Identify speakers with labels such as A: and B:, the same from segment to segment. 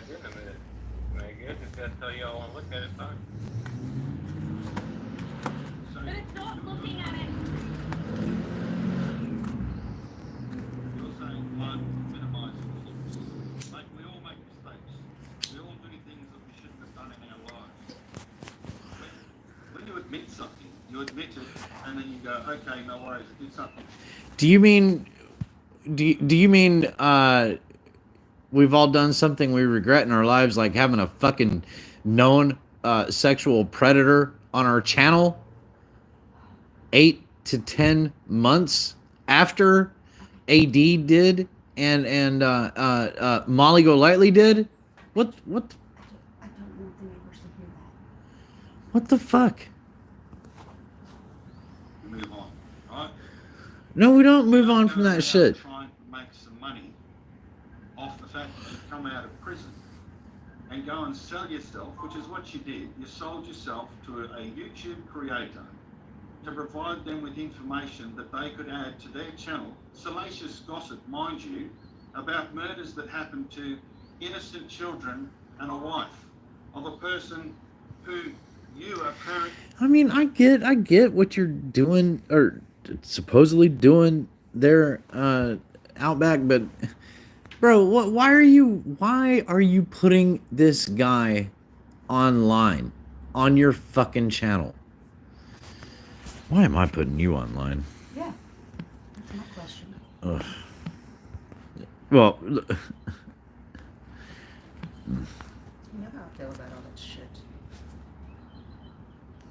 A: do in a minute. I guess if that's how y'all want to look at it, fine.
B: But it's not looking at it.
C: You're saying one, minimizing the looks. Like, we all make mistakes. We all do things that we shouldn't have done in our lives. When you admit something, you admit it, and then you go, okay, no worries, I did something.
D: Do you mean we've all done something we regret in our lives, like having a fucking known sexual predator on our channel 8 to 10 months after AD did and Molly Golightly did? What
E: I don't want the neighbors to hear that.
D: what the fuck?
C: You move on, right?
D: No, we don't move on from that shit.
C: Trying to make some money off the fact that you've come out of prison and go and sell yourself, which is what you did. You sold yourself to a YouTube creator to provide them with information that they could add to their channel, salacious gossip, mind you, about murders that happened to innocent children and a wife of a person who you apparently...
D: I mean, I get what you're doing or supposedly doing there, Outback, but bro, why are you putting this guy online on your fucking channel? Why am I putting you online?
E: Yeah, that's my question.
D: Ugh. Well,
E: You know how I feel about all that shit.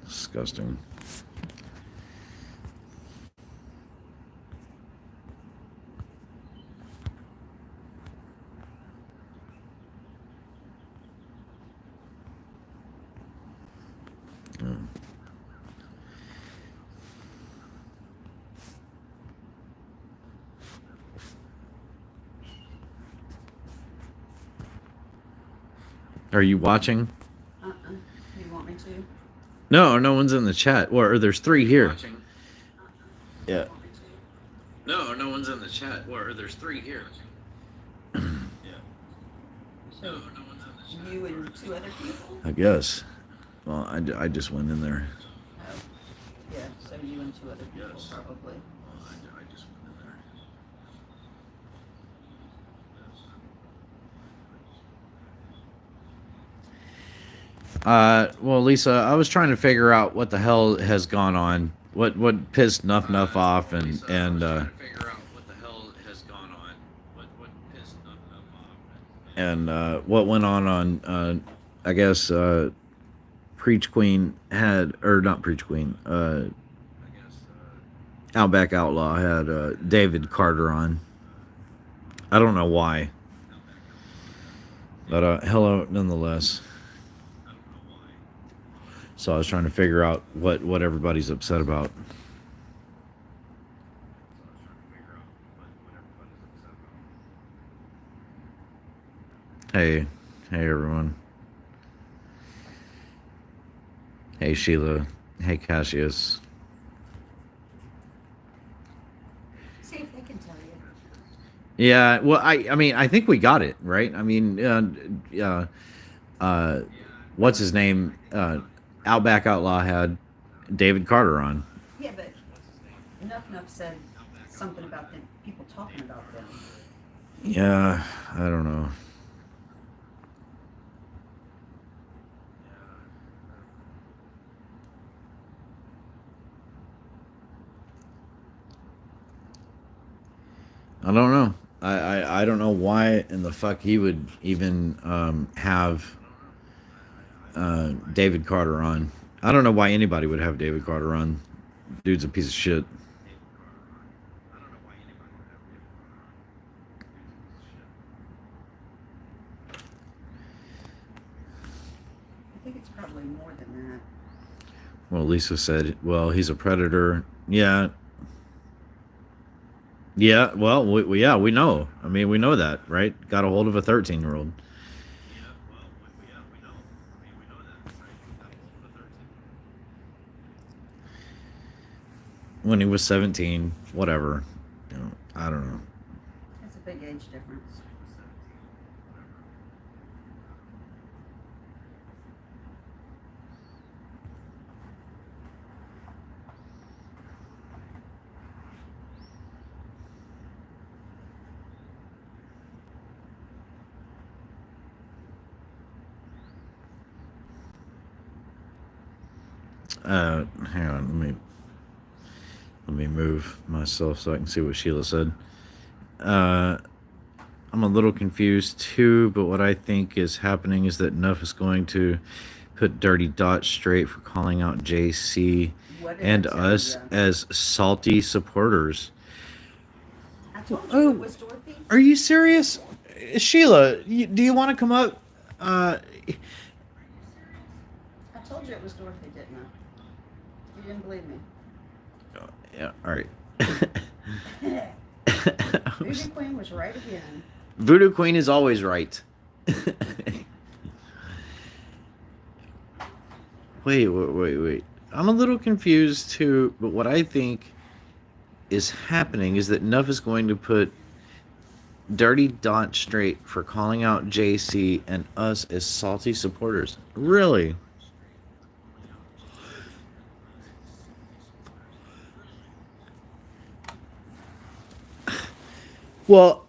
D: disgusting. Are you watching?
E: You want me to?
D: No, no one's in the chat. Or there's 3 here. Yeah. No, no one's in the chat. Or there's 3 here.
E: So, you and 2 other people?
D: I guess. Well, I just went in there.
E: Oh, yeah, so you and 2 other people,
D: Yes.
E: probably.
D: I just went in there. Well, Lisa, I was trying to figure out what the hell has gone on. What pissed Nuff off and what went on I guess Preach Queen had, or not Preach Queen, Outback Outlaw had David Carter on. I don't know why, but hello nonetheless. So I was trying to figure out what everybody's upset about. Hey everyone. Hey Sheila. Hey Cassius.
E: See if they can tell you.
D: Yeah, well, I mean, I think we got it right. I mean, what's his name? Outback Outlaw had David Carter on.
E: Yeah, but Nuff said something about them, people talking about them.
D: Yeah, I don't know. I don't know. I don't know why in the fuck he would even have David Carter on. I don't know why anybody would have David Carter on. Dude's a piece of shit.
E: I think it's probably more than that.
D: Well, Lisa said, well, he's a predator. Yeah. Yeah, well, we know. I mean, we know that, right? Got a hold of a 13-year-old. When he was 17, whatever. You know, I don't know.
E: That's a big age difference.
D: Hang on, let me move myself so I can see what Sheila said. I'm a little confused too, but what I think is happening is that Nuff is going to put Dirty Dot straight for calling out JC
E: What did
D: and
E: I tell
D: us
E: ya?
D: as salty supporters.
E: I told you
D: Oh.
E: it was Dorothy.
D: Are you serious? Sheila, do you want to come up?
E: I told you it was Dorothy, didn't I? You didn't believe me.
D: Yeah, all right.
E: Voodoo Queen was right again.
D: Voodoo Queen is always right. Wait. I'm a little confused too, but what I think is happening is that Nuff is going to put Dirty Dot straight for calling out JC and us as salty supporters. Really? Well,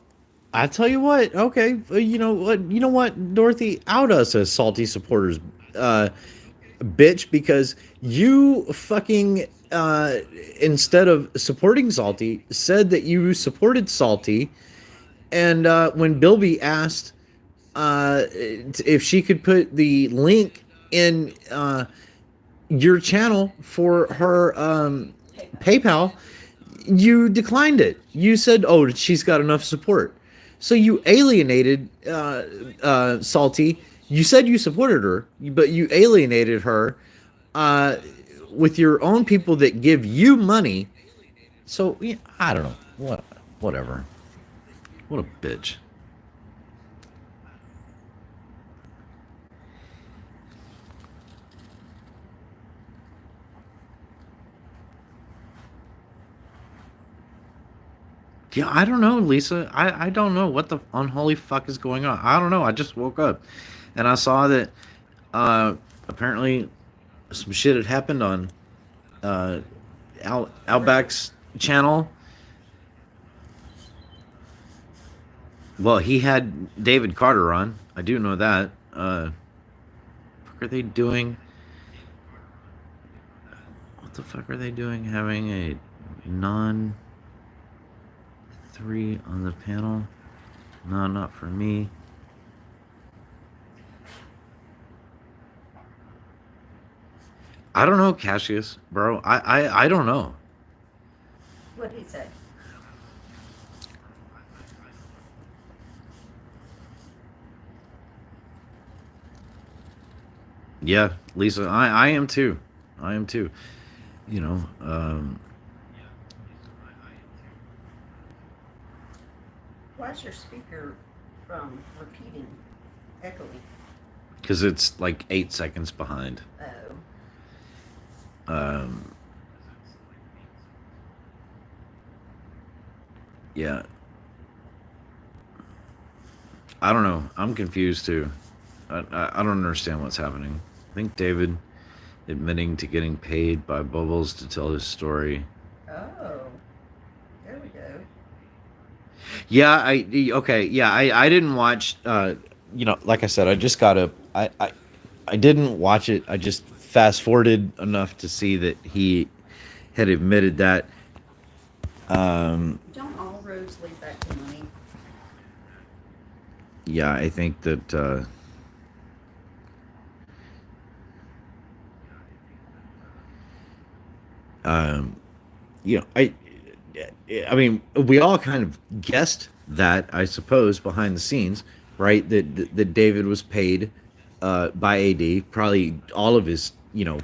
D: I tell you what. Okay, you know what? You know what, Dorothy, out us as salty supporters, bitch, because you fucking instead of supporting Salty, said that you supported Salty, and when Bilby asked if she could put the link in your channel for her PayPal, you declined it. You said, "Oh, she's got enough support." So you alienated Salty. You said you supported her, but you alienated her with your own people that give you money. So yeah, I don't know. Whatever. What a bitch. Yeah, I don't know, Lisa. I don't know what the unholy fuck is going on. I don't know. I just woke up and I saw that apparently some shit had happened on Outback's channel. Well, he had David Carter on. I do know that. What are they doing? What the fuck are they doing? Having a non 3 on the panel? No, not for me. I don't know, Cassius, bro. I don't know.
E: What'd he say?
D: Yeah, Lisa, I am too. I am too. You know,
E: Why is your speaker repeating, echoing?
D: because it's like 8 seconds behind.
E: Oh.
D: Yeah. I don't know. I'm confused too. I don't understand what's happening. I think David admitting to getting paid by Bubbles to tell his story.
E: Oh. There we go.
D: Yeah, I didn't watch you know, like I said, I just got up. I didn't watch it. I just fast forwarded enough to see that he had admitted that.
E: Don't all roads lead back to money?
D: Yeah, I think that you know, I mean, we all kind of guessed that, I suppose, behind the scenes, right? That David was paid by AD. Probably all of his, you know,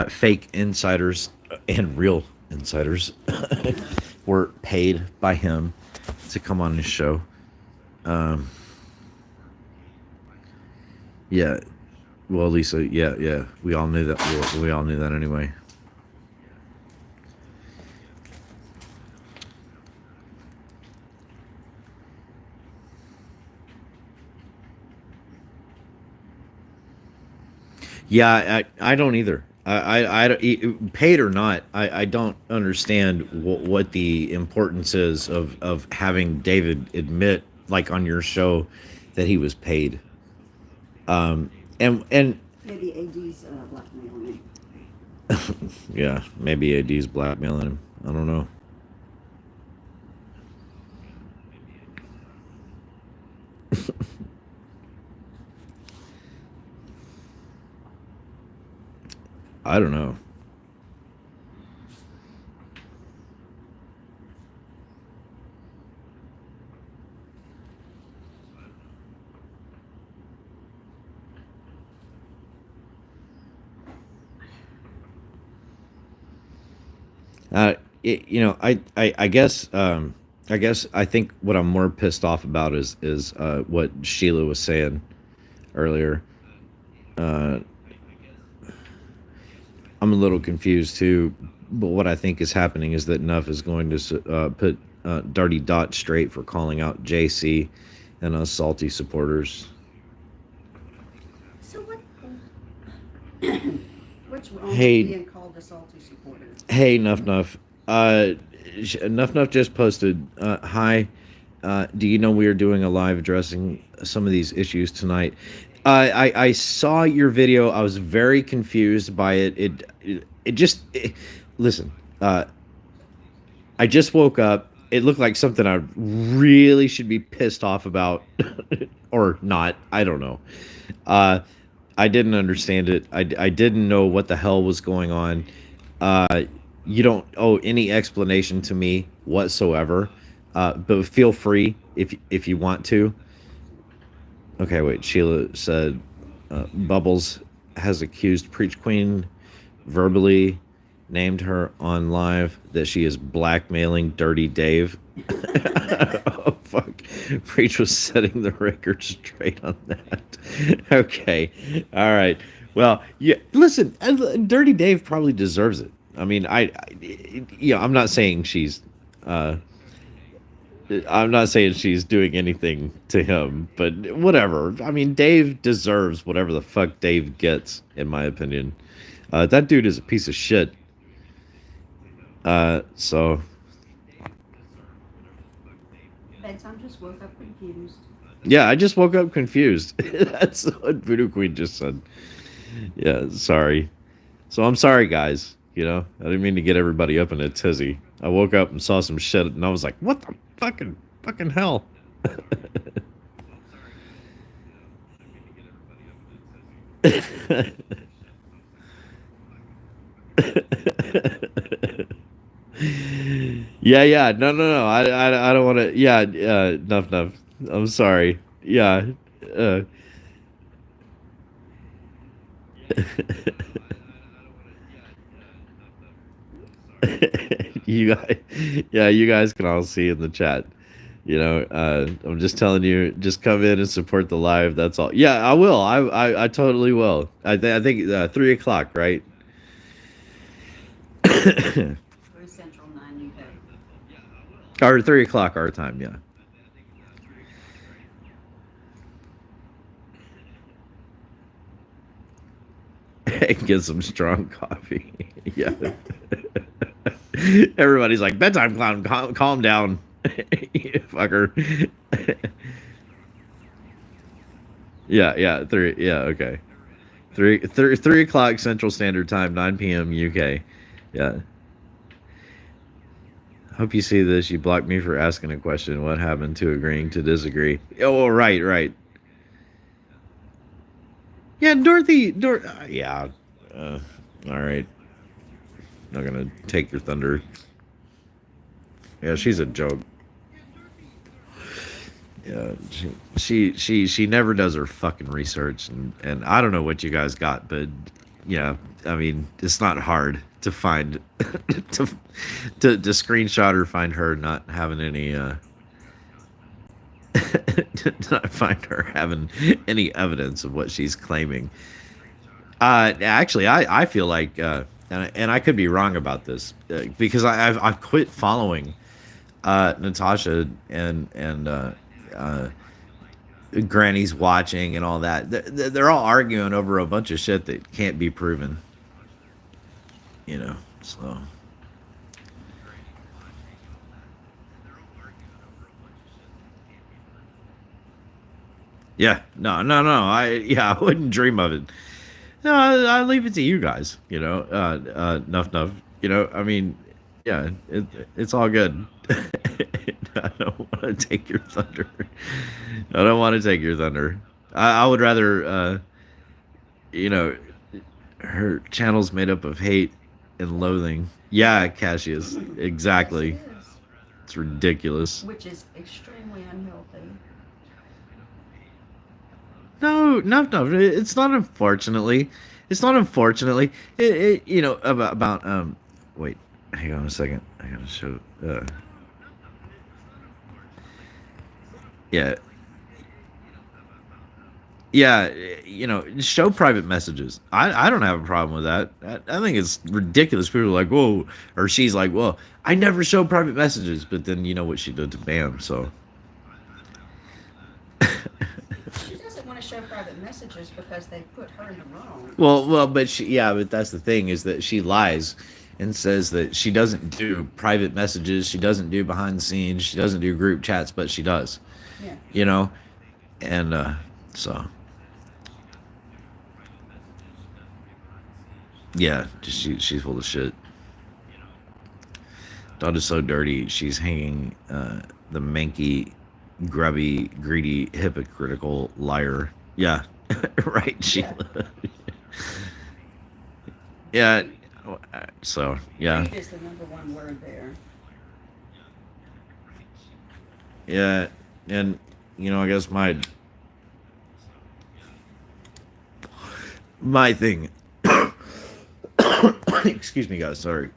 D: fake insiders and real insiders were paid by him to come on his show. Yeah. Well, Lisa, yeah. We all knew that. We all knew that anyway. Yeah, I don't either. Paid or not, I don't understand what the importance is of having David admit, like on your show, that he was paid. And
E: Maybe AD's blackmailing him.
D: Yeah, maybe AD's blackmailing him. I don't know. I don't know. You know, I guess I think what I'm more pissed off about is what Sheila was saying earlier. Uh, I'm a little confused too, but what I think is happening is that Nuff is going to put Dirty Dot straight for calling out JC and us salty supporters.
E: So what? What's wrong
D: Hey.
E: with being called a salty supporter?
D: Hey, Nuff Nuff. Nuff Nuff just posted, hi, do you know we are doing a live addressing some of these issues tonight? I saw your video. I was very confused by it. Listen, I just woke up. It looked like something I really should be pissed off about or not. I don't know. I didn't understand it. I didn't know what the hell was going on. You don't owe any explanation to me whatsoever, but feel free if you want to. Okay, wait. Sheila said Bubbles has accused Preach Queen verbally, named her on live that she is blackmailing Dirty Dave. Oh, fuck. Preach was setting the record straight on that. Okay. All right. Well, yeah, listen, Dirty Dave probably deserves it. I mean, I'm not saying she's doing anything to him, but whatever. I mean, Dave deserves whatever the fuck Dave gets, in my opinion. That dude is a piece of shit. So.
E: Bedtime just woke up confused.
D: Yeah, I just woke up confused. That's what Voodoo Queen just said. Yeah, sorry. So I'm sorry, guys. You know, I didn't mean to get everybody up in a tizzy. I woke up and saw some shit, and I was like, what the fucking hell? Yeah. No. I don't want to. Yeah. Enough. I'm sorry. Yeah. You guys, yeah, you guys can all see in the chat. You know, I'm just telling you, just come in and support the live. That's all. Yeah, I will. I totally will. I think 3:00, right?
E: 3 Central, 9 UK.
D: Or 3:00 our time. Yeah. Get some strong coffee. Yeah. Everybody's like, bedtime clown, calm down. You fucker. Yeah, 3, yeah, okay. 3 o'clock Central Standard Time, 9 p.m. UK. Yeah. Hope you see this. You blocked me for asking a question. What happened to agreeing to disagree? Oh, right. Yeah, Dorothy, yeah. All right. Not gonna take your thunder. Yeah, she's a joke. Yeah, she never does her fucking research, and I don't know what you guys got, but yeah, I mean, it's not hard to find to screenshot or find her not having any not find her having any evidence of what she's claiming. Actually, I feel like, and I could be wrong about this, because I've quit following Natasha and Granny's watching and all that. They're all arguing over a bunch of shit that can't be proven. You know, so. Yeah, no. I wouldn't dream of it. No, I leave it to you guys. You know, nuff. You know, I mean, yeah, it's all good. I don't want to take your thunder. I don't want to take your thunder. I would rather, you know, her channel's made up of hate and loathing. Yeah, Cassius, exactly.
E: Yes, it is.
D: It's ridiculous.
E: Which is extremely unhealthy.
D: No. It's not. Unfortunately, it's not. Unfortunately, you know about. Wait, hang on a second. I gotta show. Yeah. Yeah, you know, show private messages. I don't have a problem with that. I think it's ridiculous. People are like, whoa, or she's like, well, I never show private messages, but then you know what she did to Bam, so.
E: She doesn't want to show private messages because they put her in the wrong.
D: But that's the thing is that she lies and says that she doesn't do private messages, she doesn't do behind the scenes, she doesn't do group chats, but she does.
E: Yeah.
D: You know, and so. Yeah, she's full of shit. Dot is so dirty. She's hanging the manky, grubby, greedy, hypocritical liar. Yeah, right. Sheila. Yeah. So yeah.
E: Greed is the number one word there.
D: Yeah, and you know, I guess my thing. Excuse me, guys. Sorry.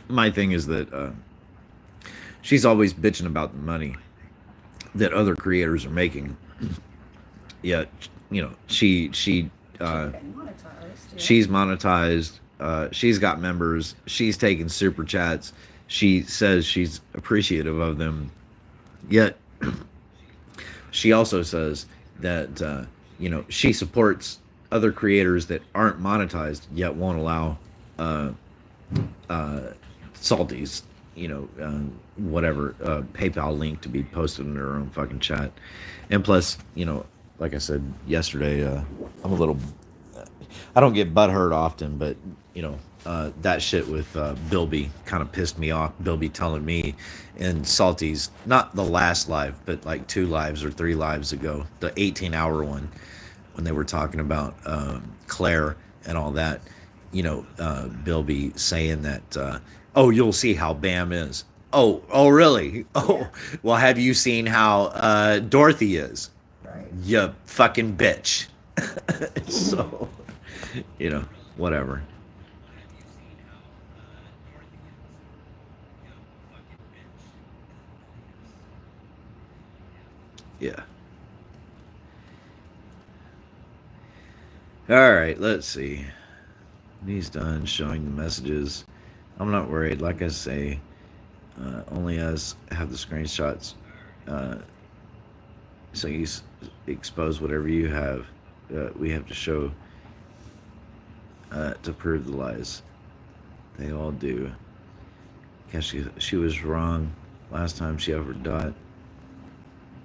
D: My thing is that she's always bitching about the money that other creators are making. Yet, you know, she's monetized. She's got members. She's taking super chats. She says she's appreciative of them. Yet, she also says that you know, she supports other creators that aren't monetized yet won't allow Salty's, you know, whatever PayPal link to be posted in their own fucking chat. And plus, you know, like I said yesterday, I'm a little, I don't get butthurt often, but you know, that shit with Bilby kind of pissed me off. Bilby telling me in Salty's, not the last live, but like 2 lives or 3 lives ago, the 18-hour one, when they were talking about Claire and all that, you know, Bilby saying that, oh, you'll see how Bam is. Oh, really? Oh, well, have you seen how Dorothy is?
E: Right.
D: You fucking bitch. So, you know, whatever. Yeah. All right, let's see. He's done showing the messages. I'm not worried. Like I say, only us have the screenshots. So you expose whatever you have. We have to show to prove the lies. They all do. Guess she was wrong last time she offered Dot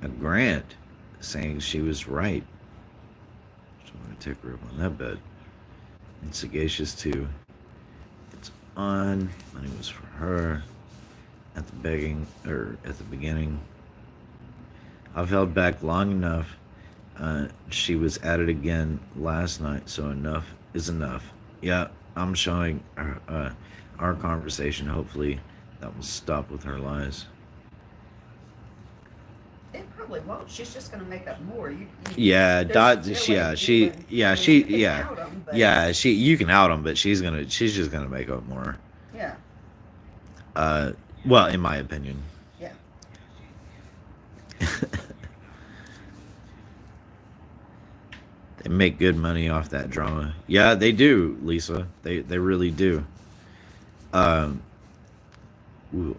D: a grant, saying she was right. So I'm gonna take her up on that bet. And Sagacious too. It's on. Money was for her. At the beginning. I've held back long enough. She was at it again last night, so enough is enough. Yeah, I'm showing our conversation. Hopefully, that will stop with her lies.
E: It probably won't. She's just going to make up more.
D: Yeah, Dot.
E: You
D: can out them, but she's just gonna make up more.
E: Yeah.
D: Well, in my opinion.
E: Yeah.
D: They make good money off that drama. Yeah, they do, Lisa. They really do. Ooh,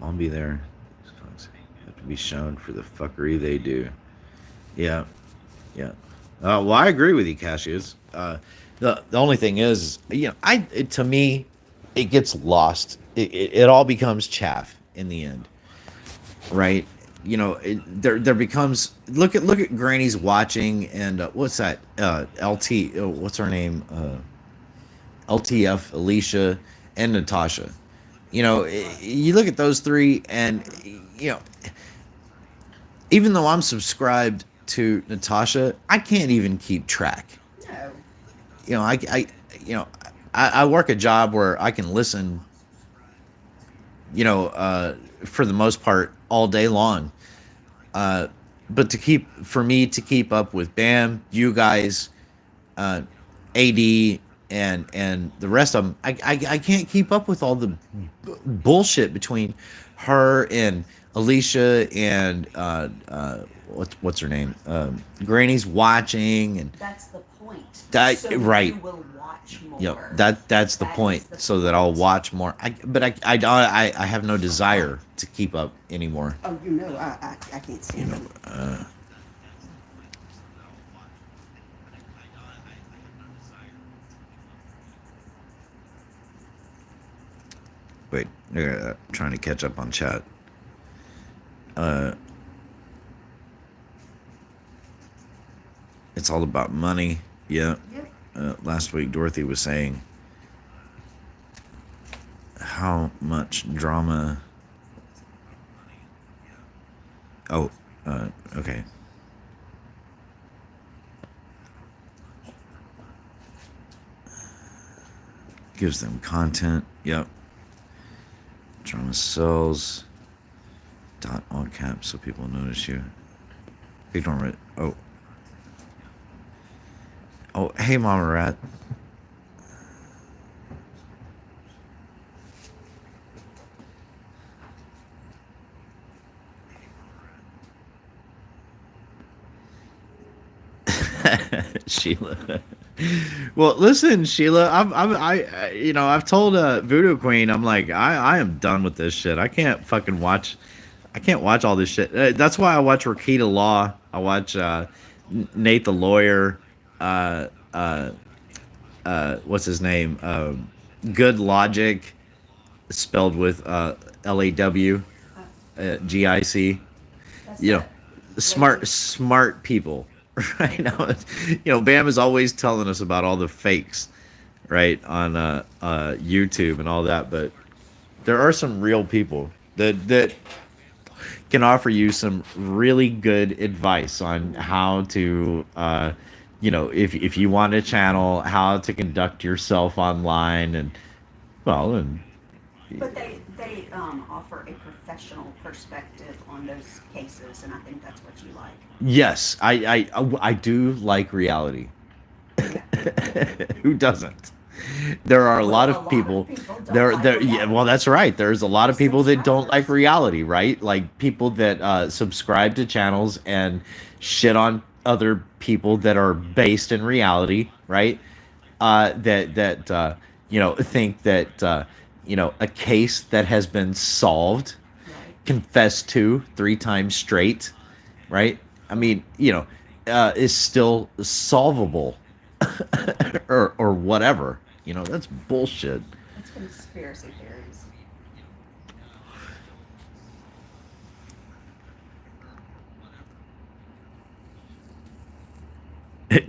D: I'll be there. Have to be shown for the fuckery they do. Yeah. Well, I agree with you, Cassius. The only thing is, you know, to me, it gets lost. It all becomes chaff in the end, right? there becomes look at Granny's watching and what's that LT what's her name LTF Alicia and Natasha. You look at those three, and you know, even though I'm subscribed to Natasha, I can't even keep track.
E: No.
D: You know, I work a job where I can listen, for the most part all day long. But for me to keep up with Bam, you guys, AD, and the rest of them, I can't keep up with all the bullshit between her and Alicia and what's her name, Granny's watching, and
E: That's the point.
D: that
E: So
D: right.
E: you will watch more.
D: That's the
E: That
D: point.
E: is the
D: So that I'll watch more. I have no desire to keep up anymore.
E: Oh, I can't stand them.
D: Wait, trying to catch up on chat. It's all about money. Yeah.
E: Yep.
D: Last week, Dorothy was saying how much drama. Oh, okay. Gives them content. Yep. Drama sells. Dot all caps so people notice you. Ignore it. Oh. Oh, hey, Mama Rat. Sheila. Well, listen, Sheila. I've told Voodoo Queen. I'm like, I am done with this shit. I can't fucking watch. I can't watch all this shit. That's why I watch Rakita Law. I watch Nate the Lawyer. What's his name? Good Logic, spelled with LAW, GIC.
E: That's
D: You know,
E: that
D: smart people. Right now, Bam is always telling us about all the fakes, right, on YouTube and all that. But there are some real people that can offer you some really good advice on how to, if you want a channel, how to conduct yourself online, and
E: But they offer a professional perspective on those cases, and I think that's what you like.
D: yes, I do like reality. Who doesn't? There are a lot of people. Yeah, well, that's right. There's a lot of people that don't like reality, right? Like people that subscribe to channels and shit on other people that are based in reality, right? Think that a case that has been solved, confessed to 3 times straight, right? I mean, is still solvable, or whatever. That's bullshit.
E: It's conspiracy theories.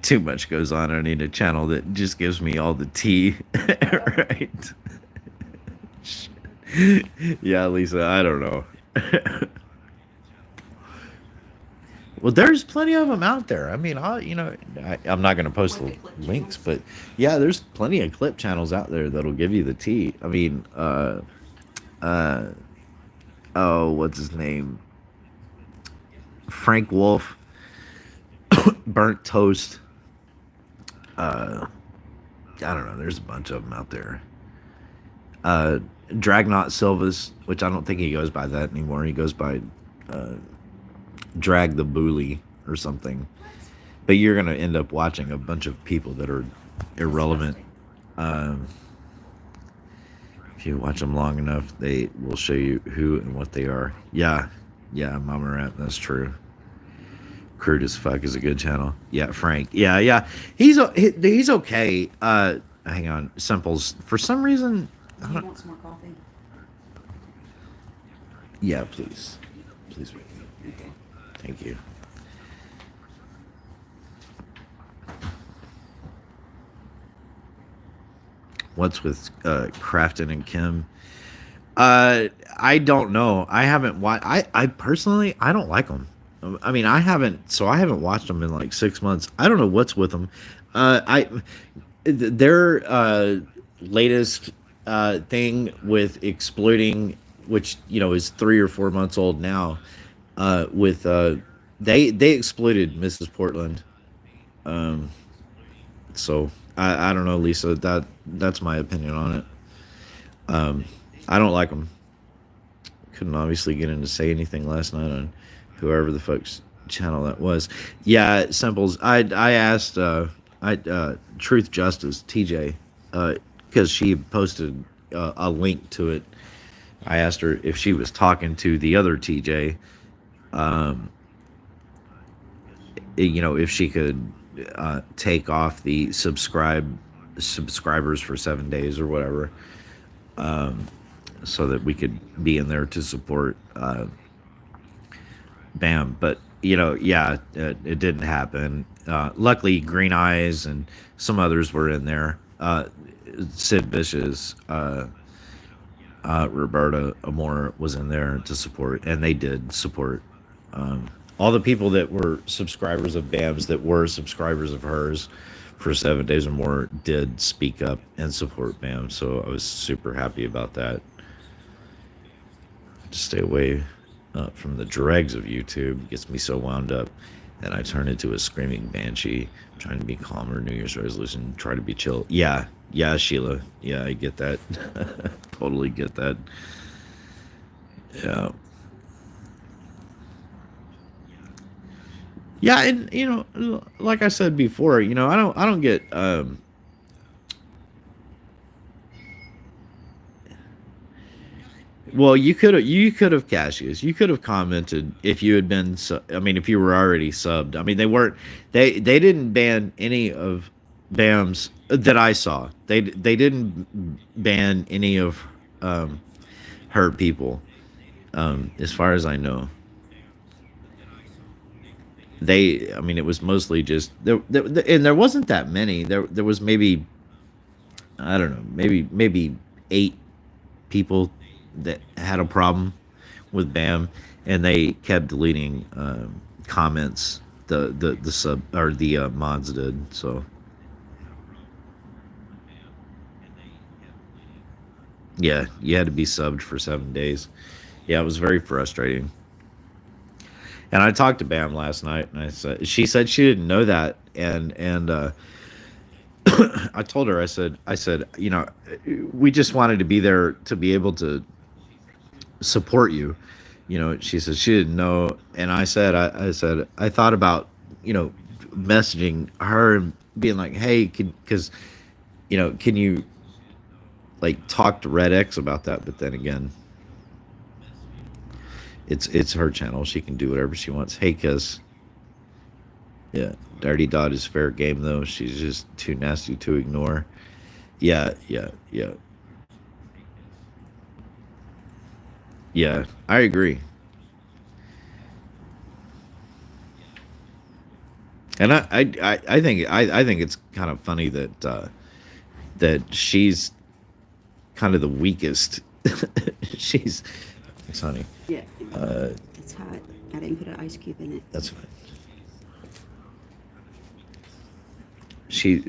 D: Too much goes on. I need a channel that just gives me all the tea, right? Yeah, Lisa, I don't know. Well, there's plenty of them out there. I mean, I'm not going to post the links, but yeah, there's plenty of clip channels out there that'll give you the tea. I mean, what's his name? Frank Wolf, Burnt Toast. I don't know. There's a bunch of them out there. Dragnaut Silvas, which I don't think he goes by that anymore. He goes by Drag the Bully or something. But you're going to end up watching a bunch of people that are irrelevant. If you watch them long enough, they will show you who and what they are. Yeah, Mama Rat, that's true. Crude as Fuck is a good channel. Yeah, Frank. Yeah. He's okay. Hang on. Simples. For some reason,
E: Do you want some more coffee?
D: yeah, please. Please.
E: Thank you.
D: Thank you. What's with Crafton and Kim? I don't know. I haven't watched. I personally, I don't like them. I mean, I haven't watched them in like 6 months. I don't know what's with them. Their latest thing with exploiting, which is 3 or 4 months old now. With they exploited Mrs. Portland. So I don't know, Lisa. That's my opinion on it. I don't like them. Couldn't obviously get in to say anything last night on whoever the fuck's channel that was. Yeah, Simples. I asked Truth Justice TJ because she posted a link to it. I asked her if she was talking to the other TJ. If she could take off the subscribers for 7 days or whatever. So that we could be in there to support Bam. But it didn't happen. Luckily, Green Eyes and some others were in there. Sid Vicious, Roberta Amore was in there to support, and they did support. All the people that were subscribers of Bam's that were subscribers of hers for 7 days or more did speak up and support Bam. So I was super happy about that. To stay away from the dregs of YouTube gets me so wound up, and I turn into a screaming banshee, trying to be calmer. New Year's resolution, try to be chill. Yeah, Sheila. Yeah, I get that. Totally get that. Yeah. Yeah, and like I said before, I don't get well, you could have, Cassius. You could have commented if you had been. If you were already subbed. I mean, they didn't ban any of Bam's that I saw. They didn't ban any of her people, as far as I know. It was mostly just and there wasn't that many. There was maybe, I don't know, maybe 8 people that had a problem with Bam, and they kept deleting comments. The sub or the mods did. So yeah, you had to be subbed for 7 days. Yeah, it was very frustrating. And I talked to Bam last night, and she said she didn't know that, and I told her, I said, we just wanted to be there to be able to support you. She said she didn't know, and I said I thought about messaging her and being like, hey, can you like talk to Red X about that? But then again, it's her channel. She can do whatever she wants. Hey, cuz. Yeah, Dirty Dot is fair game, though. She's just too nasty to ignore. Yeah. Yeah, I agree. And I think it's kind of funny that she's kind of the weakest. She's, thanks, honey.
E: Yeah. It's hot. I didn't put an ice cube in it.
D: That's fine. She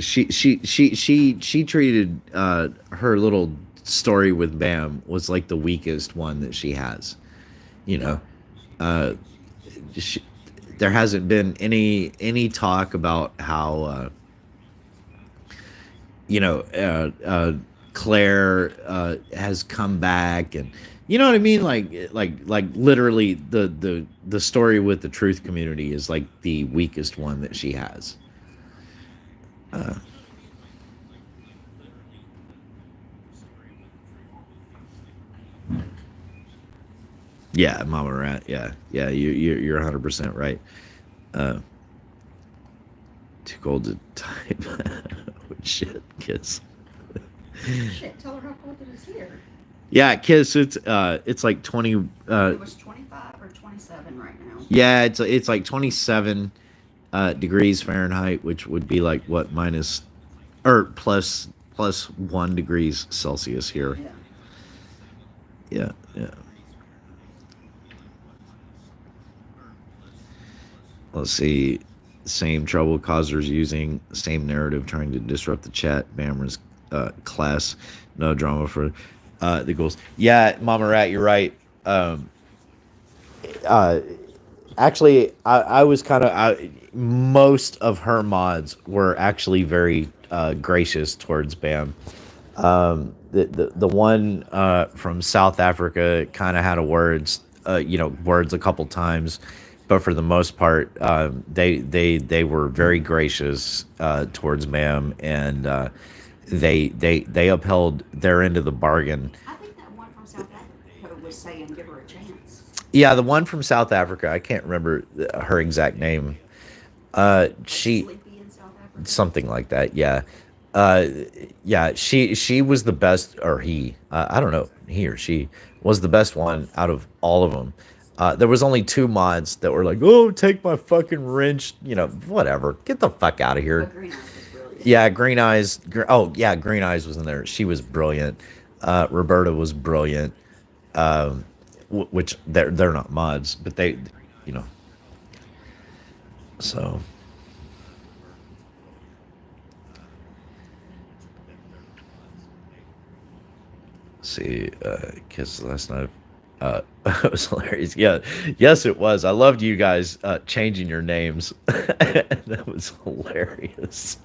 D: treated her little story with Bam was like the weakest one that she has. There hasn't been any talk about how Claire has come back, and you know what I mean, like literally the story with the truth community is like the weakest one that she has. Yeah, Mama Rat. Yeah, you're 100% right. Too cold to type. Oh, shit, kids.
E: Shit, tell her how cold it is here.
D: Yeah, Kiss. It's like 20.
E: It was 25 or 27 right now.
D: Yeah, it's like 27 degrees Fahrenheit, which would be like what minus or plus 1 degrees Celsius here.
E: Yeah.
D: Yeah, yeah. Let's see. Same trouble causers using same narrative trying to disrupt the chat. Bammer's class. No drama for the goals. Yeah, Mama Rat, you're right. Uh, Actually, I was kind of most of her mods were actually very gracious towards Bam. The one from South Africa kind of had a words a couple times, but for the most part, they were very gracious towards Bam, and they upheld their end of the bargain.
E: I think that one from South Africa was saying give her a chance.
D: Yeah, the one from South Africa, I can't remember her exact name. She
E: Sleepy in South Africa.
D: something like that. Yeah, yeah. She was the best, or he. I don't know. He or she was the best one out of all of them. There was only two mods that were like, "Oh, take my fucking wrench," whatever. Get the fuck out of here.
E: But Green Eyes was brilliant.
D: Yeah, Green Eyes. Oh, yeah, Green Eyes was in there. She was brilliant. Roberta was brilliant. Which they're not mods, but they, you know. So. See, Kiss last night. It was hilarious. Yeah, yes, it was. I loved you guys changing your names. That was hilarious.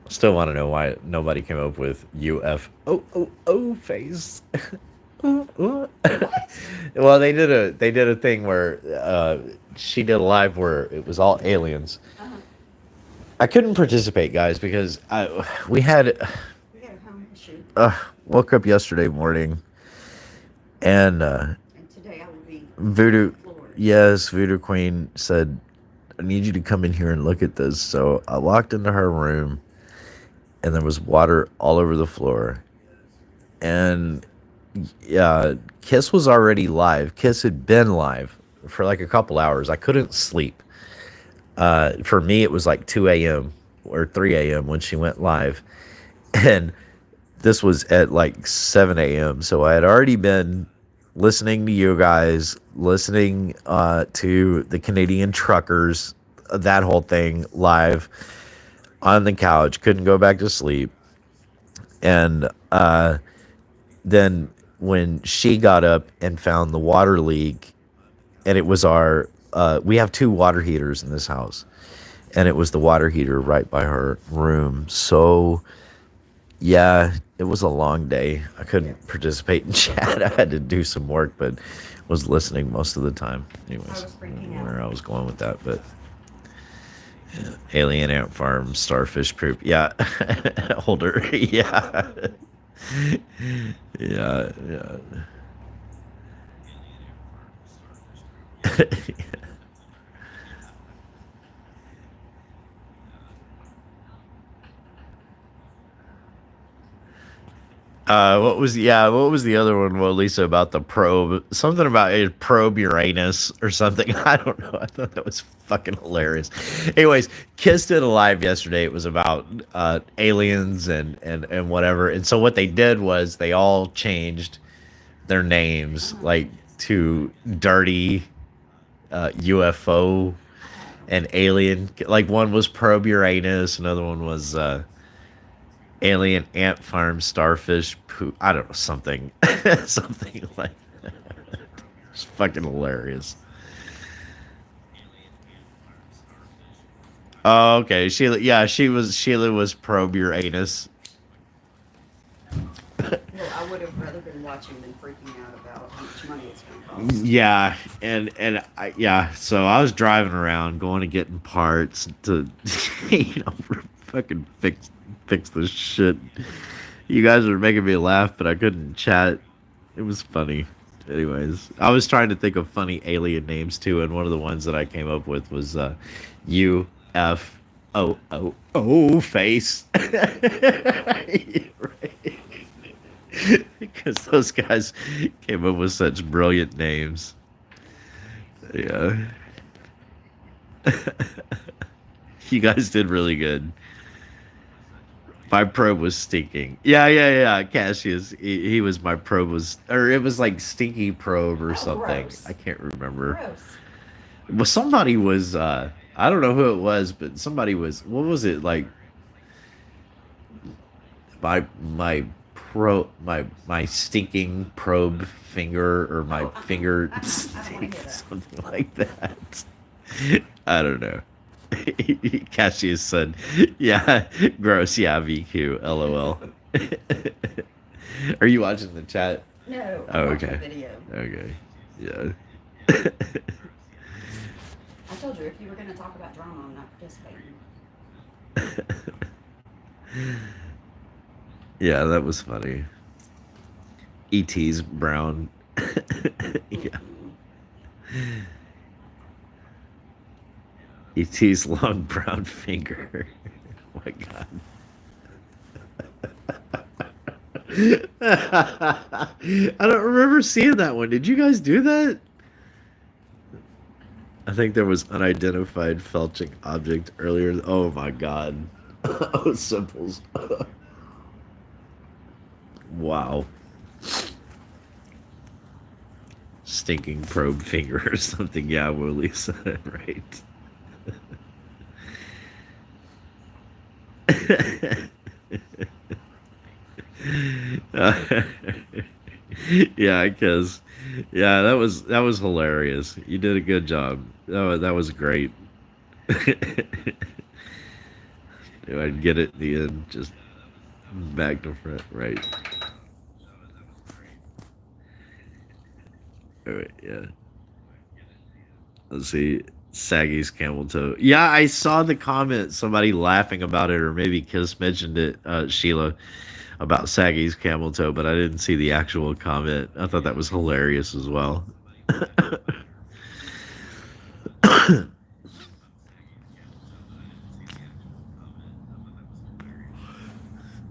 D: Still want to know why nobody came up with UFO face. Well, they did a thing where she did a live where it was all aliens.
E: Uh-huh.
D: I couldn't participate, guys, because we had
E: We got a home issue.
D: woke up yesterday morning and
E: And today I will be
D: Voodoo,
E: floored.
D: yes, Voodoo Queen said, "I need you to come in here and look at this." So I walked into her room, and there was water all over the floor, and yeah, Kiss was already live. Kiss had been live for like a couple hours. I couldn't sleep. For me, it was like 2 a.m. or 3 a.m. when she went live. And this was at like 7 a.m. So I had already been listening to you guys, listening to the Canadian truckers, that whole thing live on the couch. Couldn't go back to sleep. And then when she got up and found the water leak, and it was we have two water heaters in this house, and it was the water heater right by her room. So yeah, it was a long day. I couldn't participate in chat. I had to do some work, but was listening most of the time. Anyways,
E: I was freaking out.
D: where I was going with that, but yeah. Alien ant farm, starfish poop. Yeah, older. Yeah. Yeah, yeah. What was the other one, well, Lisa, about the probe? Something about a probe Uranus or something. I don't know. I thought that was fucking hilarious. Anyways, Kiss did a live yesterday. It was about aliens and whatever. And so what they did was they all changed their names like to dirty UFO and alien. Like one was probe Uranus, another one was alien ant farm starfish poop. I don't know, something something like that. It's fucking hilarious. Oh, okay. Sheila was probe Uranus.
E: Well, I would have rather been watching than freaking out about how much money it's going to cost.
D: Yeah, so I was driving around going and getting parts to fucking fix this shit. You guys are making me laugh, but I couldn't chat. It was funny. Anyways, I was trying to think of funny alien names too, and one of the ones that I came up with was UFO face. Because those guys came up with such brilliant names. Yeah. You guys did really good. My probe was stinking. Yeah. Cassius, he was my probe was, or it was like stinky probe or something.
E: Gross.
D: I can't remember.
E: Gross.
D: Well, somebody was, I don't know who it was, but somebody was, what was it like? My stinking probe finger, or my finger
E: I don't wanna hear that.
D: something like that. I don't know. Cassius said, yeah, gross, yeah, VQ, LOL. Are you watching the chat?
E: No.
D: Oh,
E: I'm watching
D: okay.
E: the video.
D: Okay, yeah.
E: I told you, if you were going to talk about drama, I'm not participating.
D: Yeah, that was funny. E.T.'s brown. Yeah. E.T.'s long brown finger. Oh my god. I don't remember seeing that one. Did you guys do that? I think there was unidentified felching object earlier. Oh my god. Oh, simples. Wow. Stinking probe finger or something. Yeah, Willie said, right. Yeah, because yeah, that was hilarious. You did a good job. That was great. I'd get it at the end, just back to front, right? All right, yeah. Let's see. Saggy's camel toe. Yeah, I saw the comment. Somebody laughing about it, or maybe Kiss mentioned it, Sheila, about Saggy's camel toe, but I didn't see the actual comment. I thought that was hilarious as well.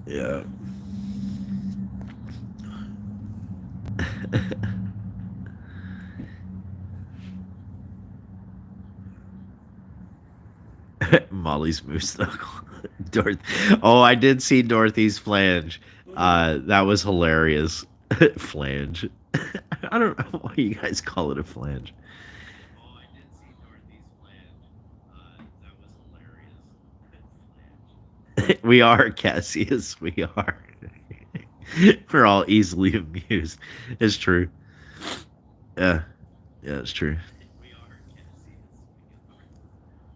D: Yeah. Molly's moose knuckle. Oh, I did see Dorothy's flange. That was hilarious. Flange. I don't know why you guys call it a flange. We are, Cassius. We are. We're all easily amused. It's true. Yeah. Yeah, it's true.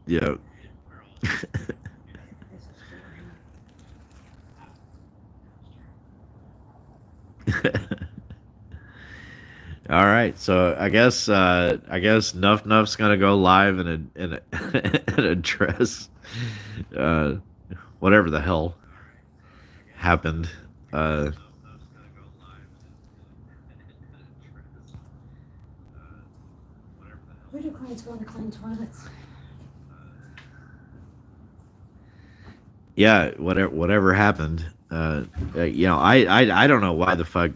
D: Yeah. All right, so I guess Nuff Nuff's gonna go live and address whatever the hell happened.
E: Where do clients go to clean toilets?
D: Yeah, whatever happened. You know, I don't know why the fuck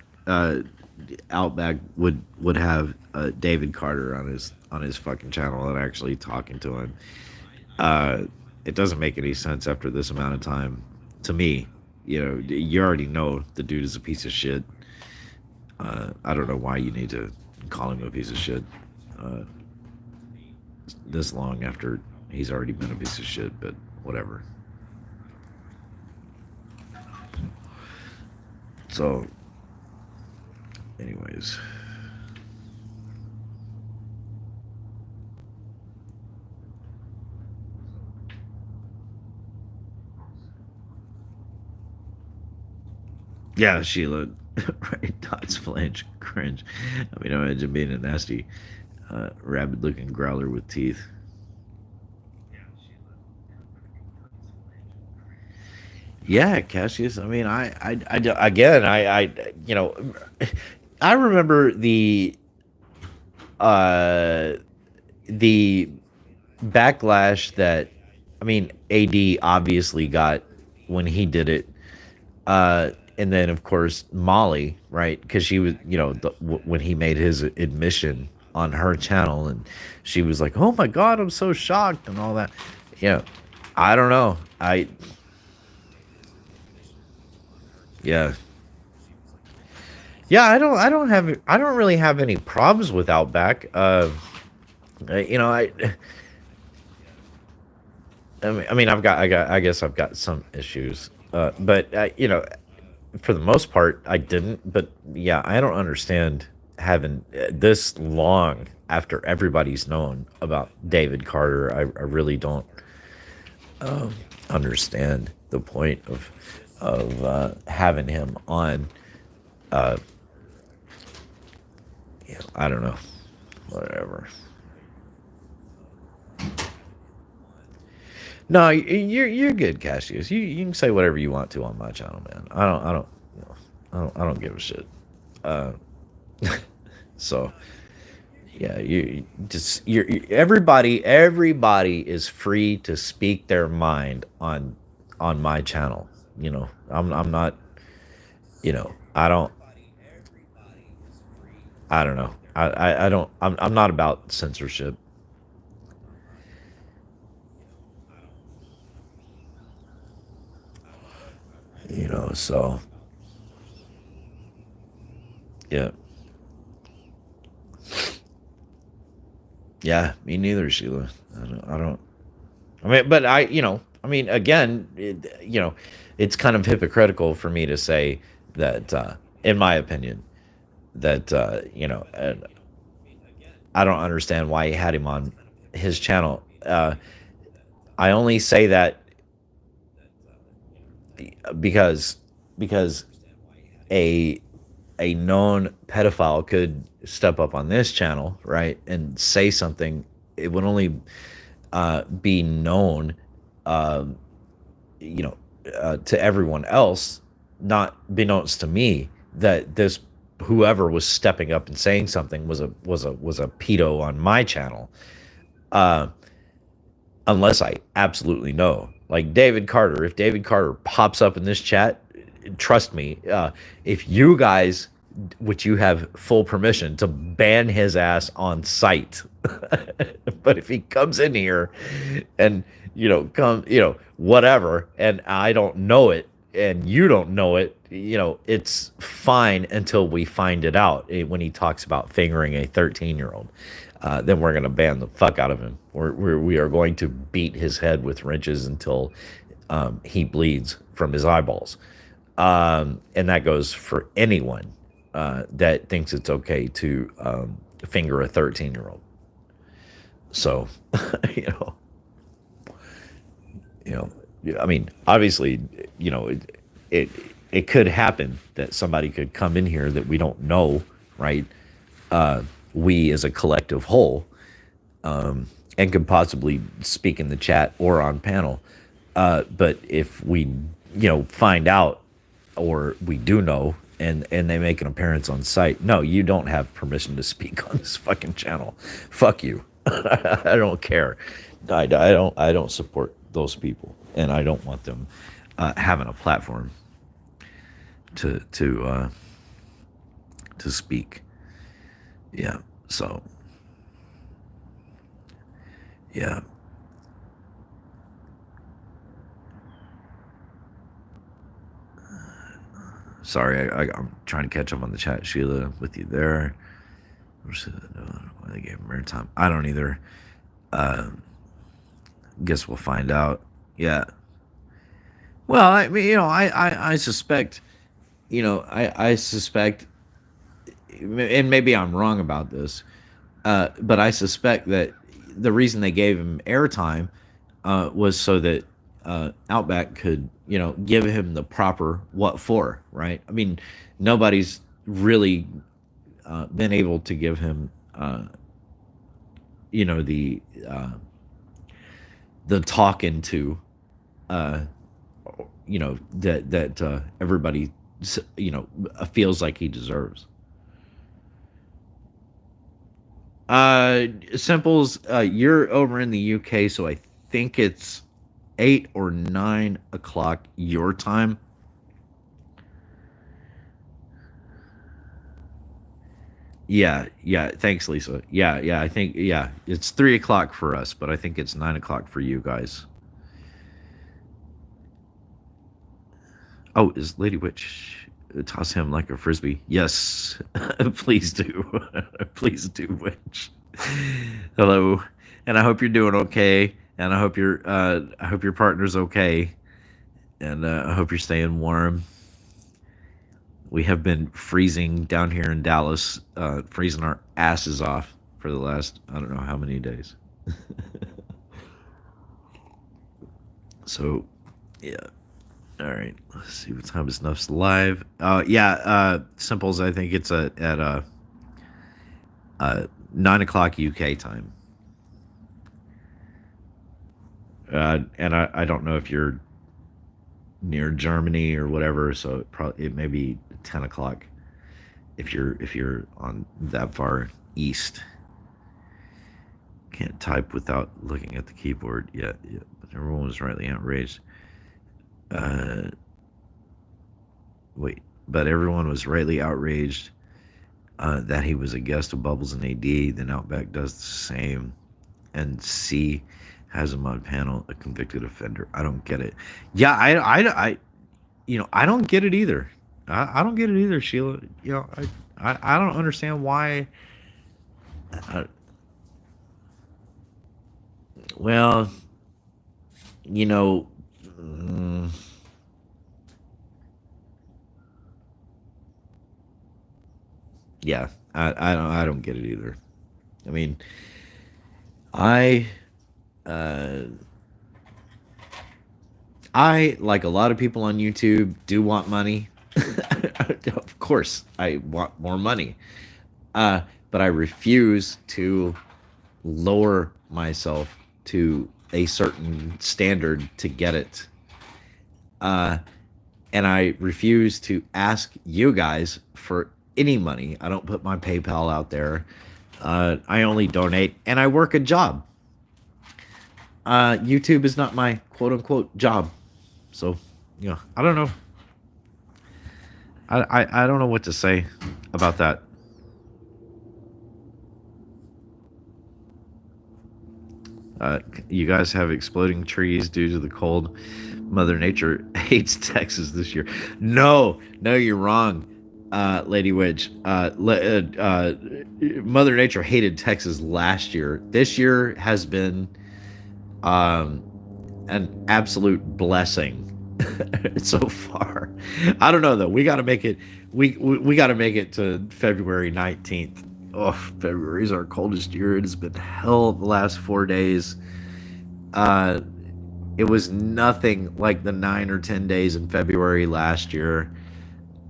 D: Outback would have David Carter on his fucking channel and actually talking to him. It doesn't make any sense after this amount of time to me. You know, you already know the dude is a piece of shit. I don't know why you need to call him a piece of shit this long after he's already been a piece of shit, but whatever. So, anyways. Yeah, Sheila. Right, Dot's flange. Cringe. I mean, imagine being a nasty, rabid-looking growler with teeth. Yeah, Cassius. I mean, I you know, I remember the backlash that, I mean, AD obviously got when he did it, and then of course Molly, right? Because she was, when he made his admission on her channel, and she was like, "Oh my God, I'm so shocked," and all that. I don't know. Yeah, yeah. I don't really have any problems with Outback. You know, I mean, I guess I've got some issues, but for the most part, I didn't. But yeah, I don't understand having this long after everybody's known about David Carter. I really don't understand the point of having him on. I don't know, whatever. No, you're good, Cassius. You can say whatever you want to on my channel, man. I don't give a shit. Uh, so yeah, everybody is free to speak their mind on my channel. I'm not. I don't know. I don't. I'm not about censorship. So yeah. Yeah, me neither, Sheila. I don't. I mean, but I mean, again, it's kind of hypocritical for me to say that, in my opinion, that, and I don't understand why he had him on his channel. I only say that because a known pedophile could step up on this channel, right, and say something. It would only be known, to everyone else, not beknownst to me, that this whoever was stepping up and saying something was a pedo on my channel, unless I absolutely know. Like David Carter, if David Carter pops up in this chat, trust me, if you guys, which you have full permission to ban his ass on sight, but if he comes in here and whatever, and I don't know it and you don't know it, it's fine until we find it out. When he talks about fingering a 13-year-old, then we're going to ban the fuck out of him. We are going to beat his head with wrenches until he bleeds from his eyeballs. And that goes for anyone that thinks it's okay to finger a 13-year-old. So, I mean, obviously, it could happen that somebody could come in here that we don't know, right? We as a collective whole, and could possibly speak in the chat or on panel. But if we, find out, or we do know, and they make an appearance on site, no, you don't have permission to speak on this fucking channel. Fuck you. I don't care. I don't support those people, and I don't want them having a platform to speak. Yeah. So yeah. Sorry, I'm trying to catch up on the chat, Sheila, with you there. Why they gave him airtime? I don't either. Guess we'll find out. Yeah. Well, I mean, I suspect, I suspect, and maybe I'm wrong about this, but I suspect that the reason they gave him airtime was so that Outback could, give him the proper what for, right? I mean, nobody's really been able to give him, the talking to, that everybody, feels like he deserves. Simples, you're over in the UK, so I think it's 8 or 9 o'clock your time. Yeah, yeah. Thanks, Lisa. Yeah, yeah. I think it's 3 o'clock for us, but I think it's 9 o'clock for you guys. Oh, is Lady Witch toss him like a frisbee? Yes, please do. Please do, Witch. Hello, and I hope you're doing okay, and I hope your partner's okay, and I hope you're staying warm. We have been freezing down here in Dallas, freezing our asses off for the last I don't know how many days. So, yeah. All right. Let's see what time is Nuff's live. Yeah. Simples. I think it's at 9 o'clock UK time. And I don't know if you're near Germany or whatever, so it may be 10 o'clock if you're on that far east. Can't type without looking at the keyboard. Yeah, but everyone was rightly outraged. But everyone was rightly outraged that he was a guest of Bubbles and AD. Then Outback does the same, and C has him on panel, a convicted offender. I don't get it. Yeah, I don't get it either. I don't get it either, Sheila. I don't understand why. Well, yeah, I don't get it either. I mean, I like a lot of people on YouTube do want money. Of course, I want more money, but I refuse to lower myself to a certain standard to get it. And I refuse to ask you guys for any money. I don't put my PayPal out there. I only donate, and I work a job. YouTube is not my quote unquote job. So, I don't know. I don't know what to say about that. You guys have exploding trees due to the cold. Mother Nature hates Texas this year. No, you're wrong, Lady Witch. Mother Nature hated Texas last year. This year has been an absolute blessing so far. I don't know though. We got to make it. We got to make it to February 19th. Oh, February's our coldest year. It has been hell the last 4 days. It was nothing like the 9 or 10 days in February last year.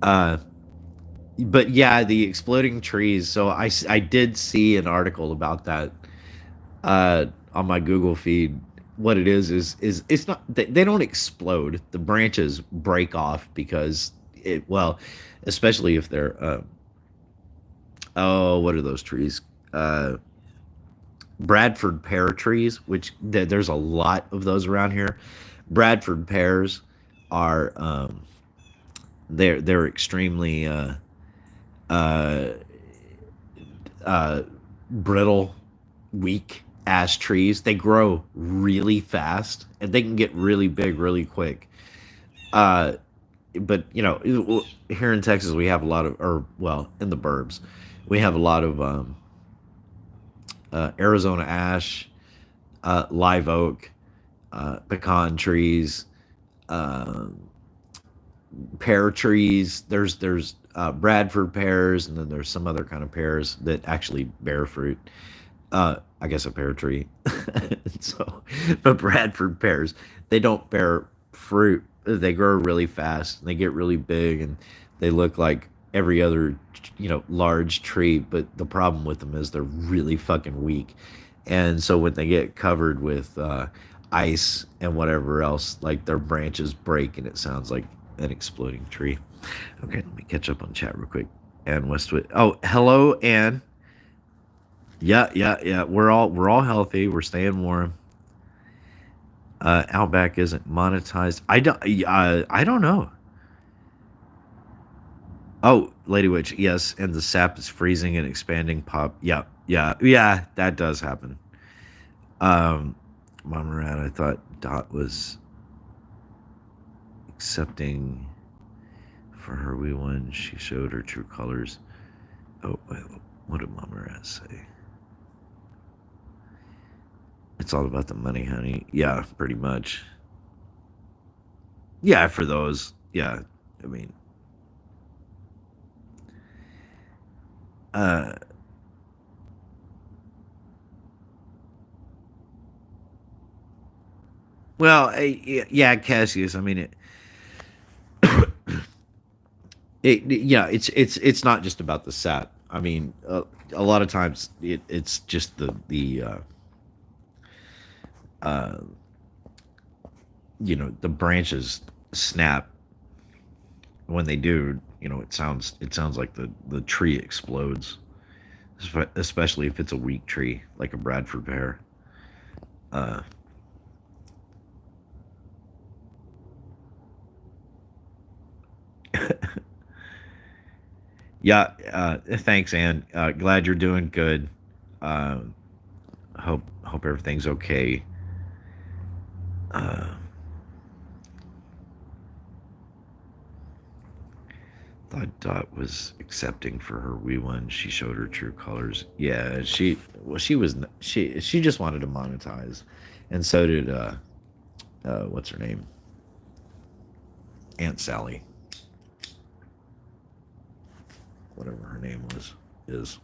D: But yeah, the exploding trees. So I did see an article about that on my Google feed. What it is it's not, they don't explode. The branches break off because especially if they're what are those trees? Bradford pear trees, which there's a lot of those around here. Bradford pears are they're extremely brittle, weak ass trees. They grow really fast and they can get really big really quick. But here in Texas we have a lot of, in the burbs we have a lot of Arizona ash, live oak, pecan trees, pear trees. There's Bradford pears, and then there's some other kind of pears that actually bear fruit. I guess a pear tree. But Bradford pears, they don't bear fruit. They grow really fast. And they get really big, and they look like every other, large tree. But the problem with them is they're really fucking weak. And so when they get covered with ice and whatever else, like their branches break, and it sounds like an exploding tree. Okay, let me catch up on chat real quick. Ann Westwood. Oh, hello, Ann. Yeah. We're all healthy. We're staying warm. Outback isn't monetized. I don't know. Oh, Lady Witch, yes, and the sap is freezing and expanding. Pop, yeah. That does happen. Um, Mama Rat, I thought Dot was accepting for her wee one. She showed her true colors. Oh, wait, what did Mama Rat say? It's all about the money, honey. Yeah, pretty much. Yeah, for those. Yeah, I mean, uh, well, yeah, Cassius. I mean, yeah, it's not just about the sap. I mean, a lot of times it's just uh, the branches snap. When they do, it sounds like the tree explodes, especially if it's a weak tree like a Bradford pear. Uh, yeah, thanks, Ann. Glad you're doing good. Uh, hope everything's okay. Uh, Thought Dot was accepting for her wee one. She showed her true colors. Yeah, she just wanted to monetize, and so did what's her name, Aunt Sally, whatever her name is.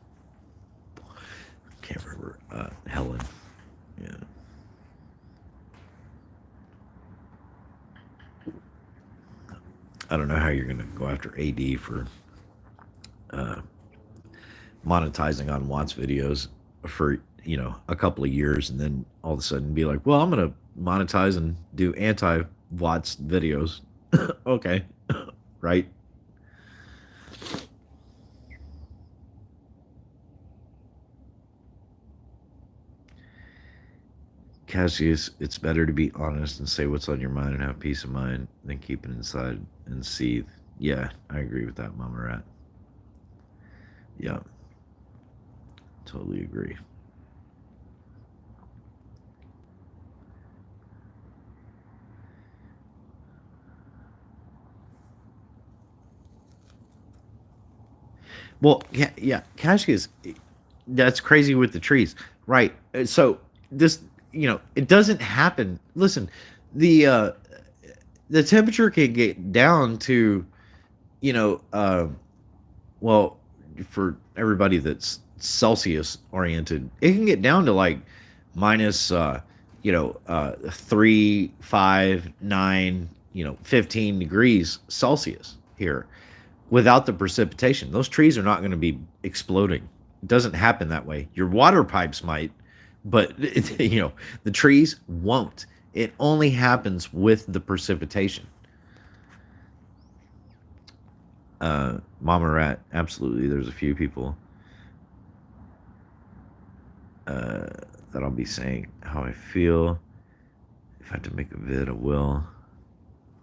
D: Can't remember. Helen. Yeah. I don't know how you're going to go after AD for monetizing on Watts videos for a couple of years, and then all of a sudden be like, well, I'm going to monetize and do anti-Watts videos. Okay, right? Cassius, it's better to be honest and say what's on your mind and have peace of mind than keep it inside and seethe. Yeah, I agree with that, Mama Rat. Yeah, totally agree. Well, yeah, Cassius, that's crazy with the trees, right? So this, it doesn't happen. Listen, the uh, the temperature can get down to, you know, uh, well, for everybody that's Celsius oriented, it can get down to like minus, 3, 5, 9, 15 degrees Celsius here without the precipitation. Those trees are not going to be exploding. It doesn't happen that way. Your water pipes might, but the trees won't. It only happens with the precipitation. Mama Rat, absolutely. There's a few people that I'll be saying how I feel. If I have to make a vid, I will.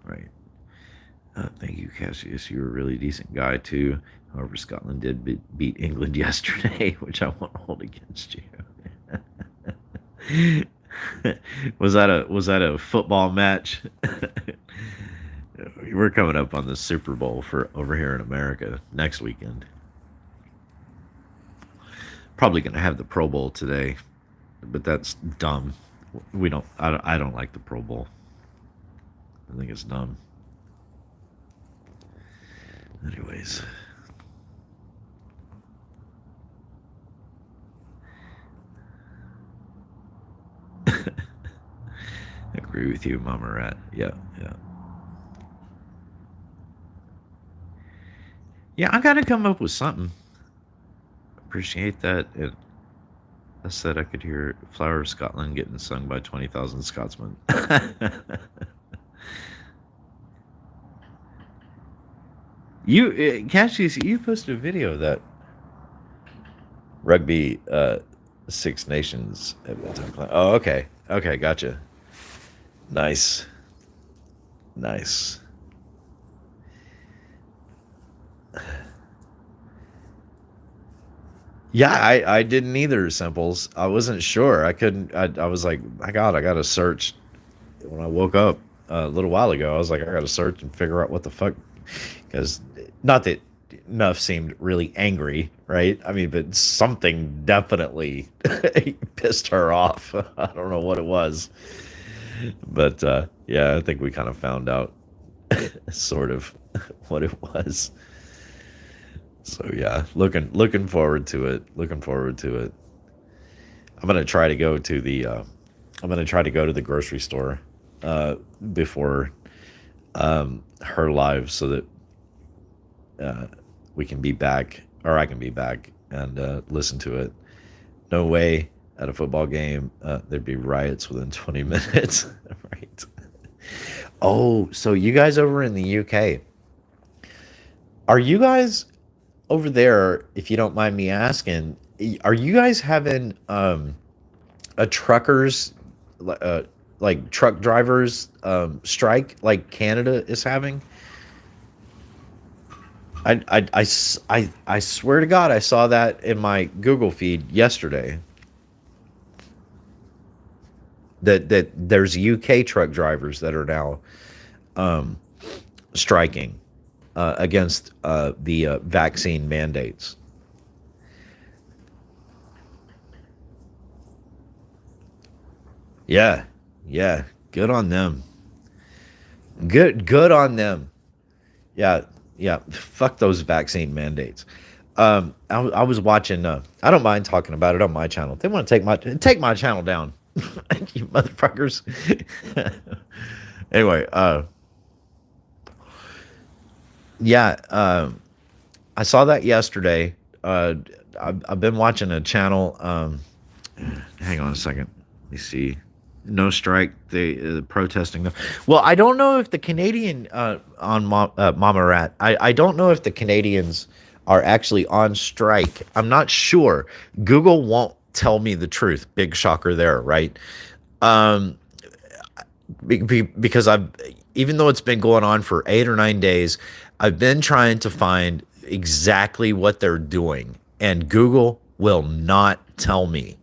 D: Right. Thank you, Cassius. You're a really decent guy too. However, Scotland did beat England yesterday, which I won't hold against you. Was that a football match? We're coming up on the Super Bowl for over here in America next weekend. Probably going to have the Pro Bowl today, but that's dumb. I don't like the Pro Bowl. I think it's dumb. Anyways. Agree with you, Mama Rat. Yeah. Yeah, I gotta come up with something. Appreciate that. I said I could hear Flower of Scotland getting sung by 20,000 Scotsmen. Cassius, you posted a video of that rugby Six Nations at that time. Oh, okay. Okay, gotcha. Nice. Nice. Yeah, I didn't either, Simples. I wasn't sure. I couldn't. I was like, my God, I got to search. When I woke up a little while ago, I was like, I got to search and figure out what the fuck. Because not that Nuff seemed really angry, right? I mean, but something definitely pissed her off. I don't know what it was. But yeah, I think we kind of found out sort of what it was. So yeah, looking forward to it. Looking forward to it. I'm gonna try to go to the grocery store before her live, so that we can be back, or I can be back and listen to it. No way at a football game there'd be riots within 20 minutes, right? Oh, so you guys over in the UK, are you guys over there, if you don't mind me asking, are you guys having a truckers, like truck drivers strike like Canada is having? I swear to God, I saw that in my Google feed yesterday. That there's UK truck drivers that are now striking against the vaccine mandates. Yeah, yeah, good on them. Good on them. Yeah, yeah. Fuck those vaccine mandates. I was watching. I don't mind talking about it on my channel. They want to take my channel down, you motherfuckers. Anyway, yeah. I saw that yesterday. I've been watching a channel. Hang on a second. Let me see. No strike. The protesting. Well, I don't know if the Canadian on Mama Rat. I don't know if the Canadians are actually on strike. I'm not sure. Google won't tell me the truth. Big shocker there, right? Because even though it's been going on for 8 or 9 days, I've been trying to find exactly what they're doing, and Google will not tell me.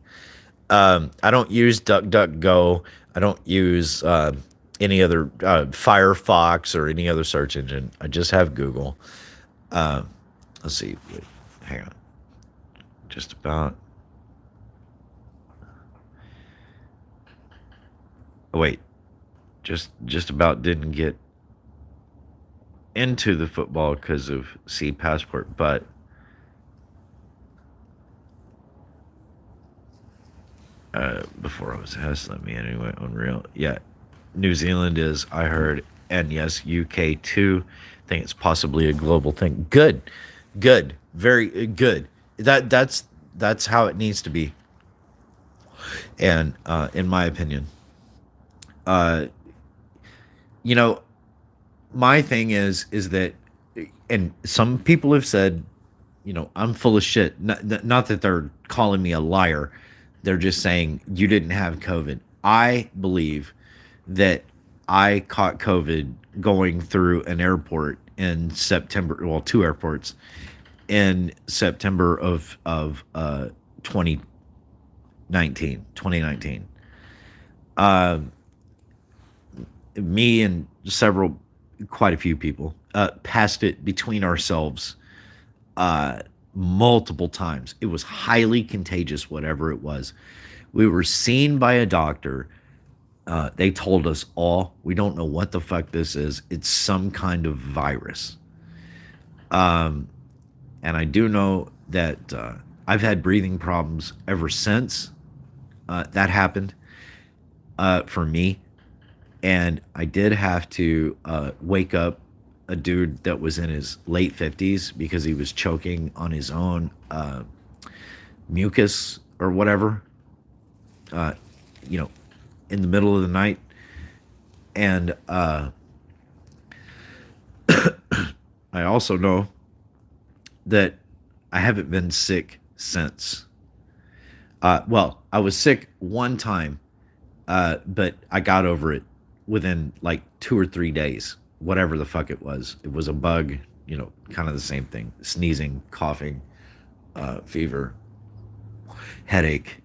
D: I don't use DuckDuckGo. I don't use any other Firefox or any other search engine. I just have Google. Let's see. Wait, hang on. Just about. Oh, wait. Just about didn't get into the football because of C Passport, but before I was asked, let me anyway. Unreal. Yeah. New Zealand is, I heard, and yes, UK too. I think it's possibly a global thing. Good. Very good. That's how it needs to be. And in my opinion, you know, my thing is that, and some people have said, you know, I'm full of shit. Not that they're calling me a liar. They're just saying you didn't have COVID. I believe that I caught COVID going through an airport in September. Well, 2 airports in September of 2019. Me and quite a few people passed it between ourselves multiple times. It was highly contagious, whatever it was. We were seen by a doctor. They told us all, we don't know what the fuck this is. It's some kind of virus. And I do know that I've had breathing problems ever since that happened for me. And I did have to wake up a dude that was in his late 50s because he was choking on his own mucus or whatever, you know, in the middle of the night. And I also know that I haven't been sick since. Well, I was sick one time, but I got over it within like 2 or 3 days, whatever the fuck it was. It was a bug, kind of the same thing: sneezing, coughing, fever, headache.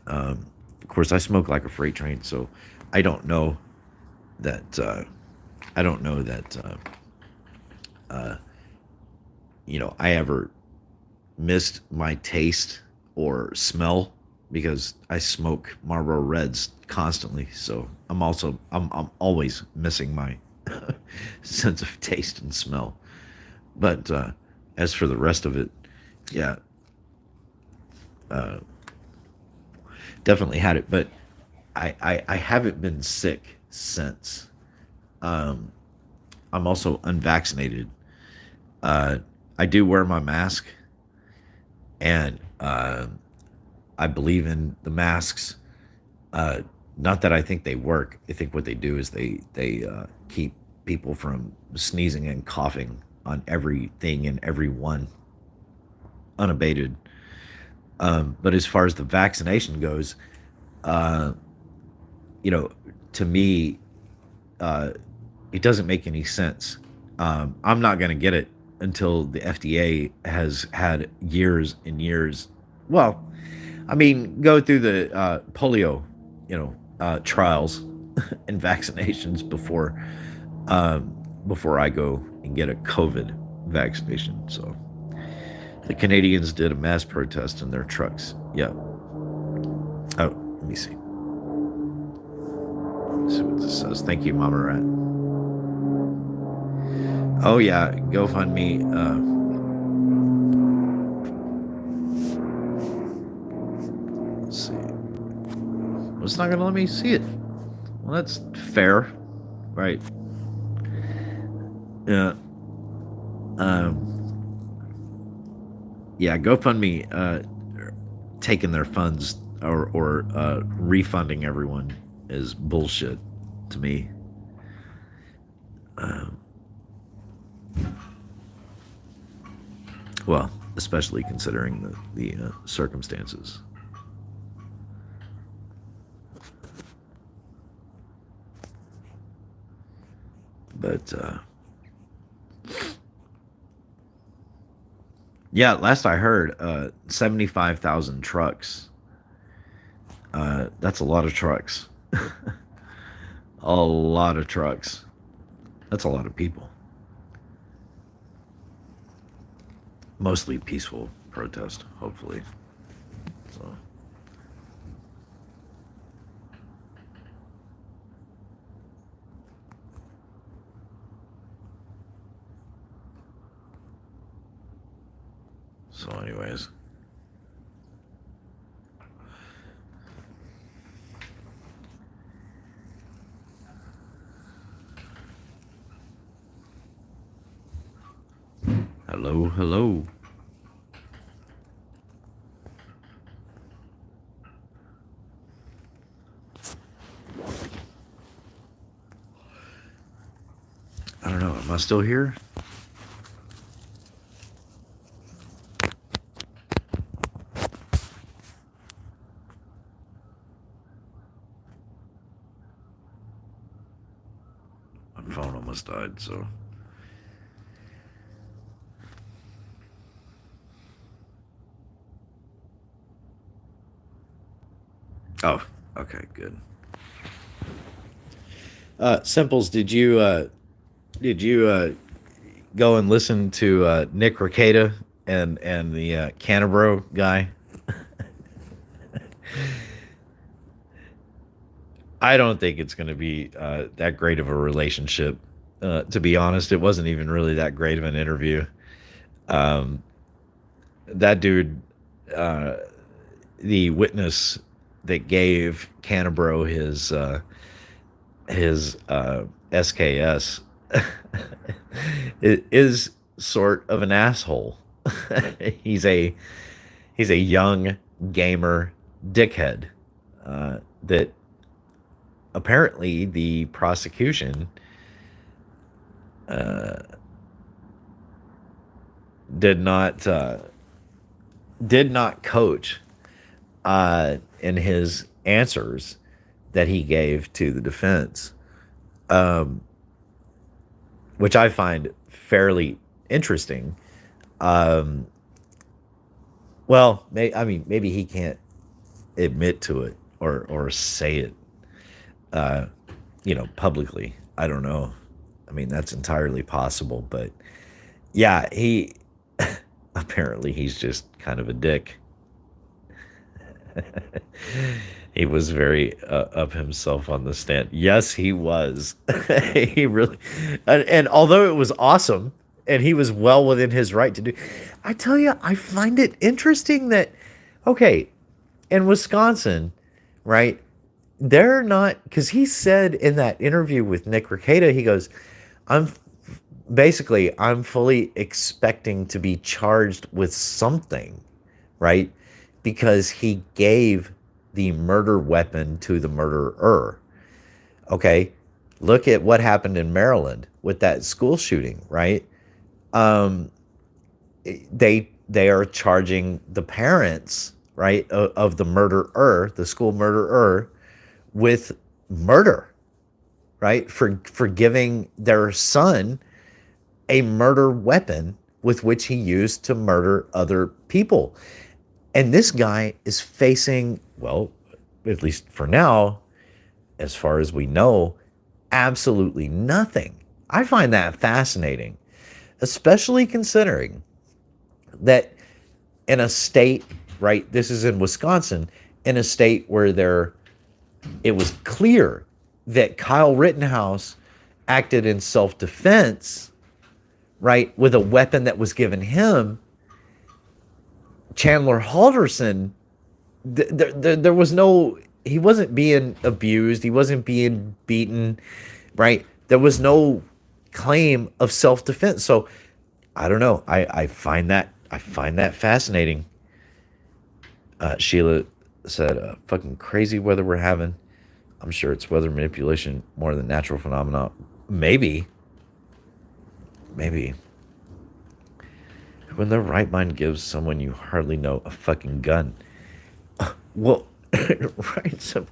D: Of course, I smoke like a freight train, so I don't know that. I don't know that. I ever missed my taste or smell because I smoke Marlboro Reds constantly. So I'm always missing my sense of taste and smell. But as for the rest of it, yeah, definitely had it. But I haven't been sick since. I'm also unvaccinated. I do wear my mask, and I believe in the masks. Not that I think they work. I think what they do is they keep people from sneezing and coughing on everything and everyone unabated. But as far as the vaccination goes, to me, it doesn't make any sense. I'm not going to get it until the FDA has had years and years. Well, I mean, go through the polio, trials and vaccinations before I go and get a COVID vaccination. So the Canadians did a mass protest in their trucks. Yeah. Oh, let me see. Let's see what this says. Thank you, Mama Rat. Oh yeah, GoFundMe. Let's see. Well, it's not gonna let me see it. Well, that's fair, right? Yeah. Yeah. GoFundMe taking their funds or refunding everyone is bullshit to me. Well, especially considering the circumstances. But yeah, last I heard, 75,000 trucks. That's a lot of trucks. A lot of trucks. That's a lot of people. Mostly peaceful protest, hopefully. So anyways. Hello, hello. I don't know. Am I still here? My phone almost died, so. Oh, okay, good. Simples, did you go and listen to Nick Rekieta and the Canterbury guy? I don't think it's going to be that great of a relationship. To be honest, it wasn't even really that great of an interview. That dude, the witness that gave Canterbury his SKS, is sort of an asshole. he's a young gamer dickhead that apparently the prosecution did not coach in his answers that he gave to the defense, which I find fairly interesting. Well, maybe he can't admit to it or say it, publicly. I don't know. I mean, that's entirely possible, but yeah, he apparently he's just kind of a dick. He was very up himself on the stand. Yes, he was. He really, and although it was awesome, and he was well within his right to do, I tell you, I find it interesting that, okay, in Wisconsin, right? They're not, because he said in that interview with Nick Rekieta, he goes, I'm fully expecting to be charged with something, right? Because he gave the murder weapon to the murderer. Okay, look at what happened in Maryland with that school shooting, right? They are charging the parents, right, of the murderer, the school murderer, with murder, right, for giving their son a murder weapon with which he used to murder other people. And this guy is facing, well, at least for now, as far as we know, absolutely nothing. I find that fascinating, especially considering that in a state, right, this is in Wisconsin, in a state where it was clear that Kyle Rittenhouse acted in self-defense, right, with a weapon that was given him. Chandler Halderson, there was no, he wasn't being abused, he wasn't being beaten, right? There was no claim of self-defense. So I don't know. I find that fascinating. Sheila said, fucking crazy weather we're having. I'm sure it's weather manipulation more than natural phenomena. Maybe. When the right mind gives someone you hardly know a fucking gun. Well, right. So,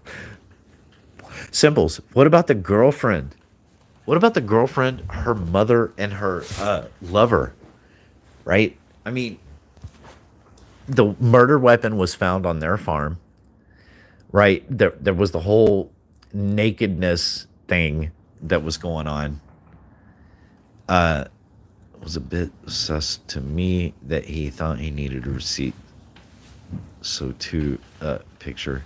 D: Simples. What about the girlfriend? Her mother, and her lover? Right? I mean, the murder weapon was found on their farm. Right? There was the whole nakedness thing that was going on. It was a bit sus to me that he thought he needed a receipt. So to picture.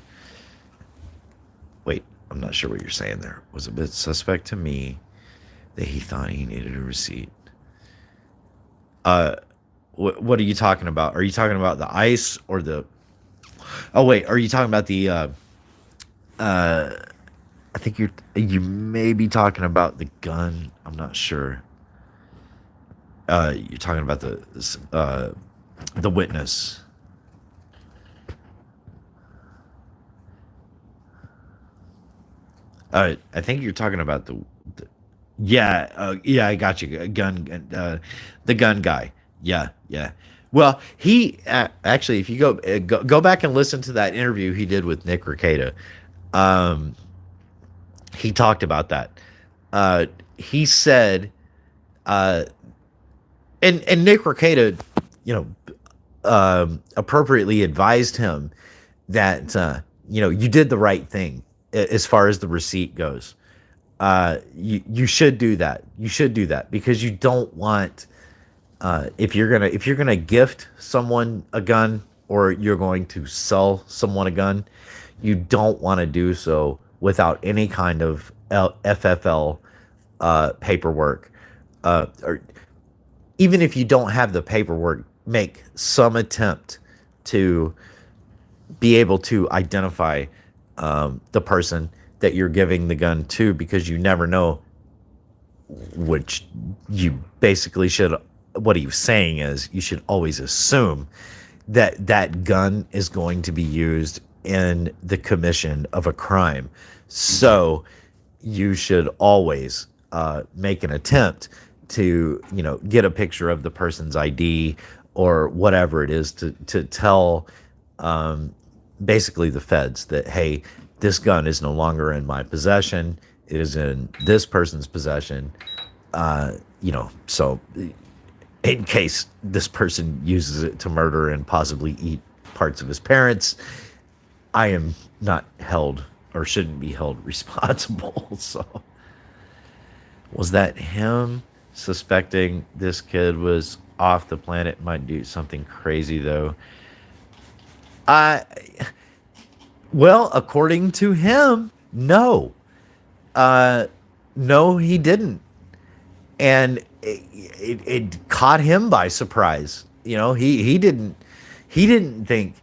D: Wait, I'm not sure what you're saying there. Was a bit suspect to me that he thought he needed a receipt. What are you talking about? Are you talking about the ice or the? Oh wait, are you talking about the? I think you may be talking about the gun. I'm not sure. You're talking about the witness. I think you're talking about yeah, I got you. The gun guy. Yeah. Well, he actually, if you go back and listen to that interview he did with Nick Rekieta, he talked about that. He said, and Nick Rekieta, appropriately advised him that you did the right thing as far as the receipt goes. You should do that. You should do that because you don't want, if you're gonna gift someone a gun or you're going to sell someone a gun, you don't want to do so without any kind of FFL paperwork, or even if you don't have the paperwork, make some attempt to be able to identify the person that you're giving the gun to, because you never know, which you basically should, what he was saying is you should always assume that that gun is going to be used in the commission of a crime. So you should always make an attempt to, get a picture of the person's ID or whatever it is to tell basically the feds, that, hey, this gun is no longer in my possession. It is in this person's possession. So in case this person uses it to murder and possibly eat parts of his parents, I am not held or shouldn't be held responsible. So was that him suspecting this kid was off the planet, might do something crazy though? Well, according to him, no. No, he didn't. And it caught him by surprise. He didn't think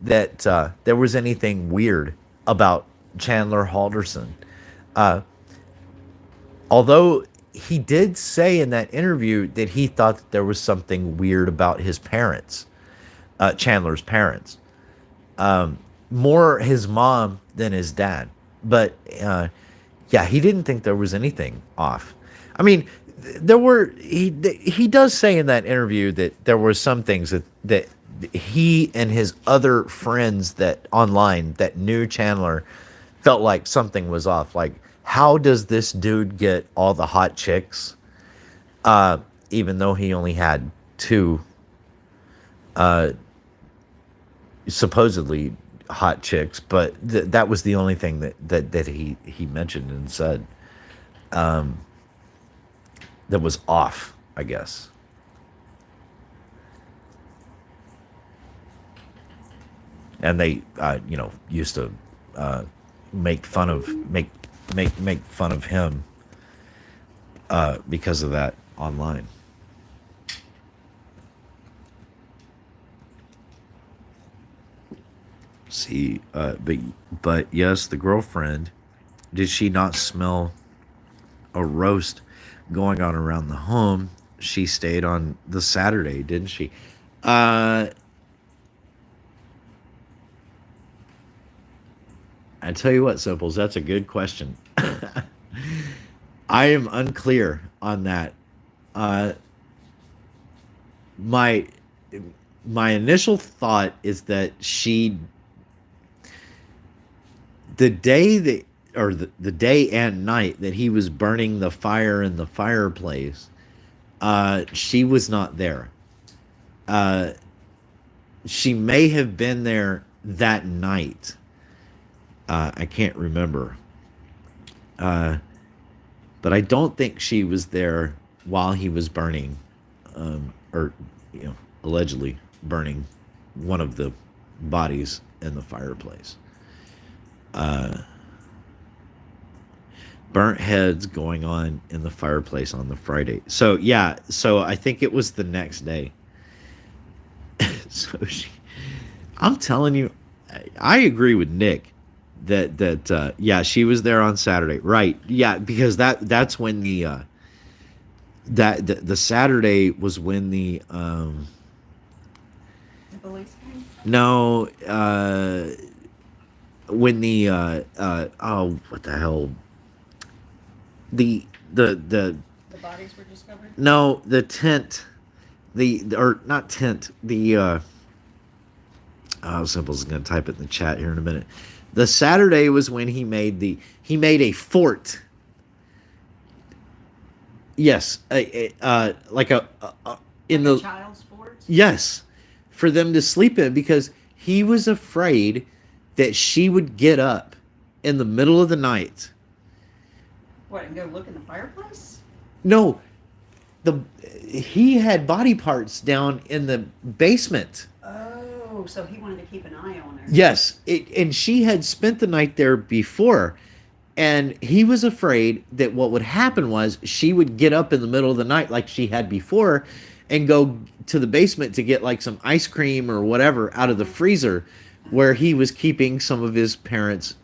D: that there was anything weird about Chandler Halderson. Although he did say in that interview that he thought that there was something weird about his parents, Chandler's parents. More his mom than his dad. But he didn't think there was anything off. I mean, he does say in that interview that there were some things that he and his other friends that online that knew Chandler felt like something was off. Like, how does this dude get all the hot chicks, even though he only had two supposedly hot chicks? But that was the only thing that he mentioned and said that was off, I guess. And they used to make fun of him because of that online. See, but yes, the girlfriend, did she not smell a roast going on around the home? She stayed on the Saturday, didn't she? I tell you what, Simples, that's a good question. I am unclear on that. My initial thought is that the day and night that he was burning the fire in the fireplace, she was not there. She may have been there that night. I can't remember. But I don't think she was there while he was burning, allegedly burning one of the bodies in the fireplace. Burnt heads going on in the fireplace on the Friday. So I think it was the next day. I'm telling you, I agree with Nick that she was there on Saturday, right? Yeah, because that's when the Saturday was when the
E: police came?
D: No, when the what the hell? The
E: bodies were discovered?
D: No, the tent, not tent, Simple's gonna type it in the chat here in a minute. The Saturday was when he made a fort. Yes, like in the
E: child's fort?
D: Yes, for them to sleep in, because he was afraid that she would get up in the middle of the night.
E: What, and go look in the fireplace?
D: No, he had body parts down in the basement.
E: Oh, so he wanted to keep an eye on her.
D: Yes, and she had spent the night there before, and he was afraid that what would happen was she would get up in the middle of the night like she had before and go to the basement to get like some ice cream or whatever out of the freezer where he was keeping some of his parents'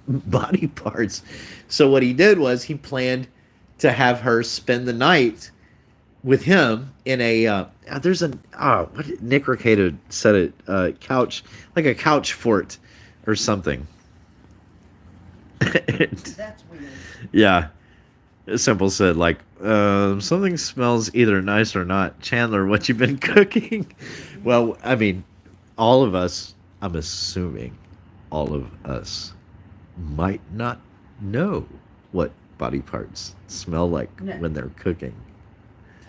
D: body parts. So what he did was he planned to have her spend the night with him in a what did Nick Ricada said it, couch, like a couch fort or something.
E: That's weird.
D: Yeah. Simple said, like, something smells either nice or not. Chandler, what you been cooking? Well, I mean, all of us, I'm assuming, all of us might not know what body parts smell like
E: No.
D: when they're cooking.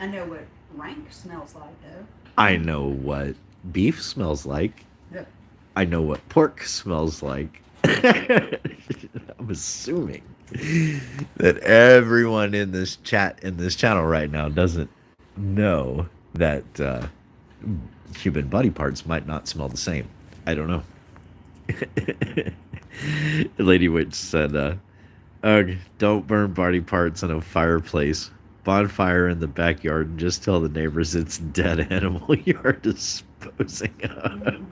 E: I know what rank smells like, though.
D: I know what beef smells like.
E: Yeah.
D: I know what pork smells like. I'm assuming that everyone in this chat, in this channel right now, doesn't know that human body parts might not smell the same. I don't know. Lady Witch said, ugh, don't burn body parts in a fireplace. Bonfire in the backyard and just tell the neighbors it's dead animal you are disposing of.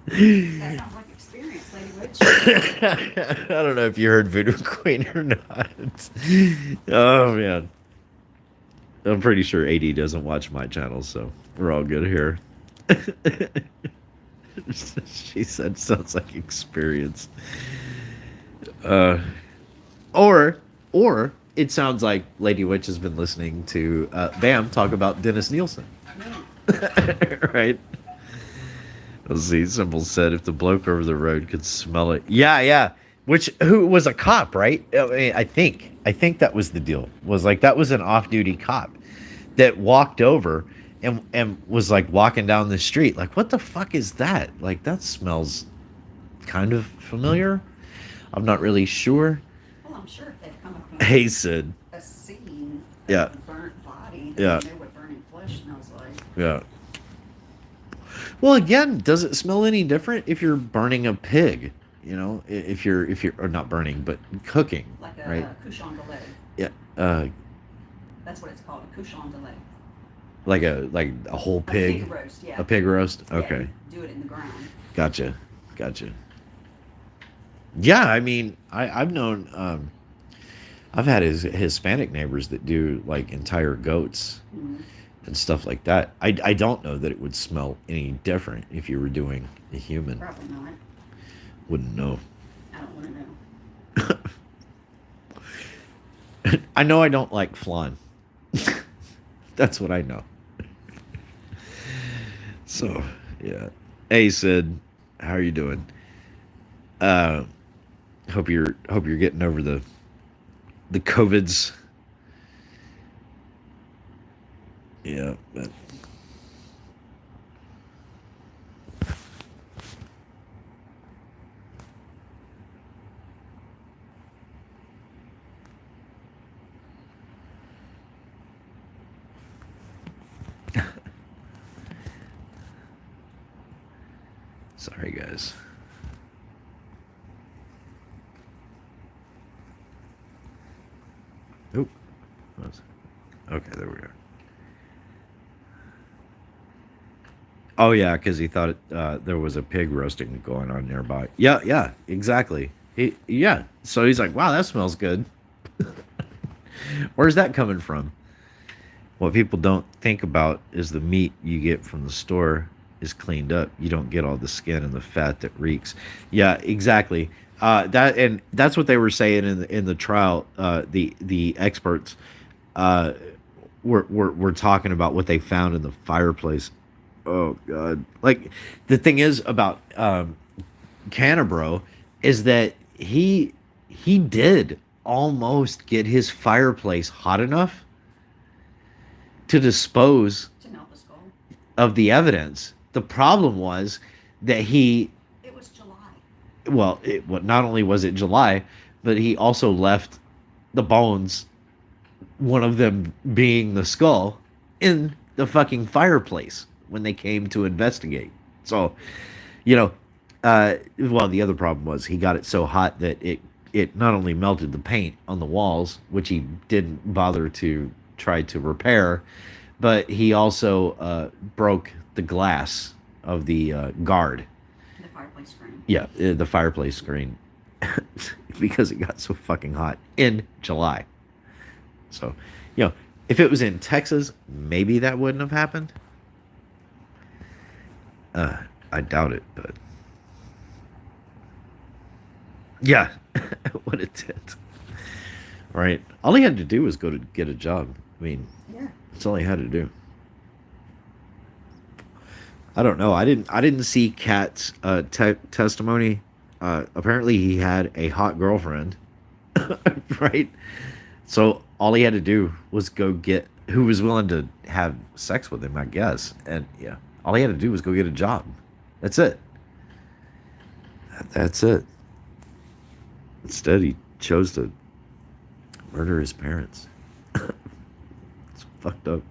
E: That sounds like experience, Lady Witch.
D: I don't know if you heard Voodoo Queen or not. Oh, man. I'm pretty sure AD doesn't watch my channel, so we're all good here. She said, sounds like experience. Or it sounds like Lady Witch has been listening to Bam talk about Dennis Nielsen. Right? Let's see. Simple said if the bloke over the road could smell it. Yeah. Who was a cop, right? I think that was the deal. Was like that was an off-duty cop that walked over and was like walking down the street. Like, what the fuck is that? Like, that smells kind of familiar. I'm not really sure.
E: Well, I'm sure if they'd come up
D: Hey, Sid.
E: a scene of
D: Yeah.
E: a burnt body,
D: Yeah.
E: they know what burning flesh smells like.
D: Yeah. Well, again, does it smell any different if you're burning a pig? You know, if you're or not burning, but cooking,
E: Like a
D: right?
E: couchon de lait.
D: Yeah.
E: That's what it's called, a couchon de lait.
D: Like a whole pig.
E: A pig roast, yeah.
D: A pig roast.
E: Yeah,
D: Okay.
E: do it in the ground.
D: Gotcha. Yeah, I mean, I've known, I've had Hispanic neighbors that do like entire goats
E: Mhm.
D: and stuff like that. I don't know that it would smell any different if you were doing a human.
E: Probably not.
D: Wouldn't know.
E: I don't want to know.
D: I know I don't like flan. That's what I know. So, yeah. Hey, Sid, how are you doing? Hope you're getting over the COVIDs. Yeah, but sorry, guys. Oop. Okay, there we are. Oh yeah, because he thought there was a pig roasting going on nearby. Yeah, exactly. So he's like, wow, that smells good. Where's that coming from? What people don't think about is the meat you get from the store is cleaned up. You don't get all the skin and the fat that reeks. Yeah, exactly. That's what they were saying in the trial. The experts were talking about what they found in the fireplace. Oh God! Like the thing is about Canabro is that he did almost get his fireplace hot enough to dispose
E: To melt the skull.
D: of the evidence. The problem was that
E: It was July.
D: not only was it July, but he also left the bones, one of them being the skull, in the fucking fireplace when they came to investigate. So, the other problem was he got it so hot that it not only melted the paint on the walls, which he didn't bother to try to repair, but he also broke the glass of the guard.
E: The fireplace screen.
D: Yeah, the fireplace screen. Because it got so fucking hot in July. So, if it was in Texas, maybe that wouldn't have happened. I doubt it, but yeah, what it did. Right? All he had to do was go to get a job. I mean,
E: Yeah.
D: that's all he had to do. I don't know. I didn't see Kat's testimony. apparently he had a hot girlfriend, right? So all he had to do was go get who was willing to have sex with him, I guess. And yeah, all he had to do was go get a job. That's it. That's it. Instead, he chose to murder his parents. It's fucked up.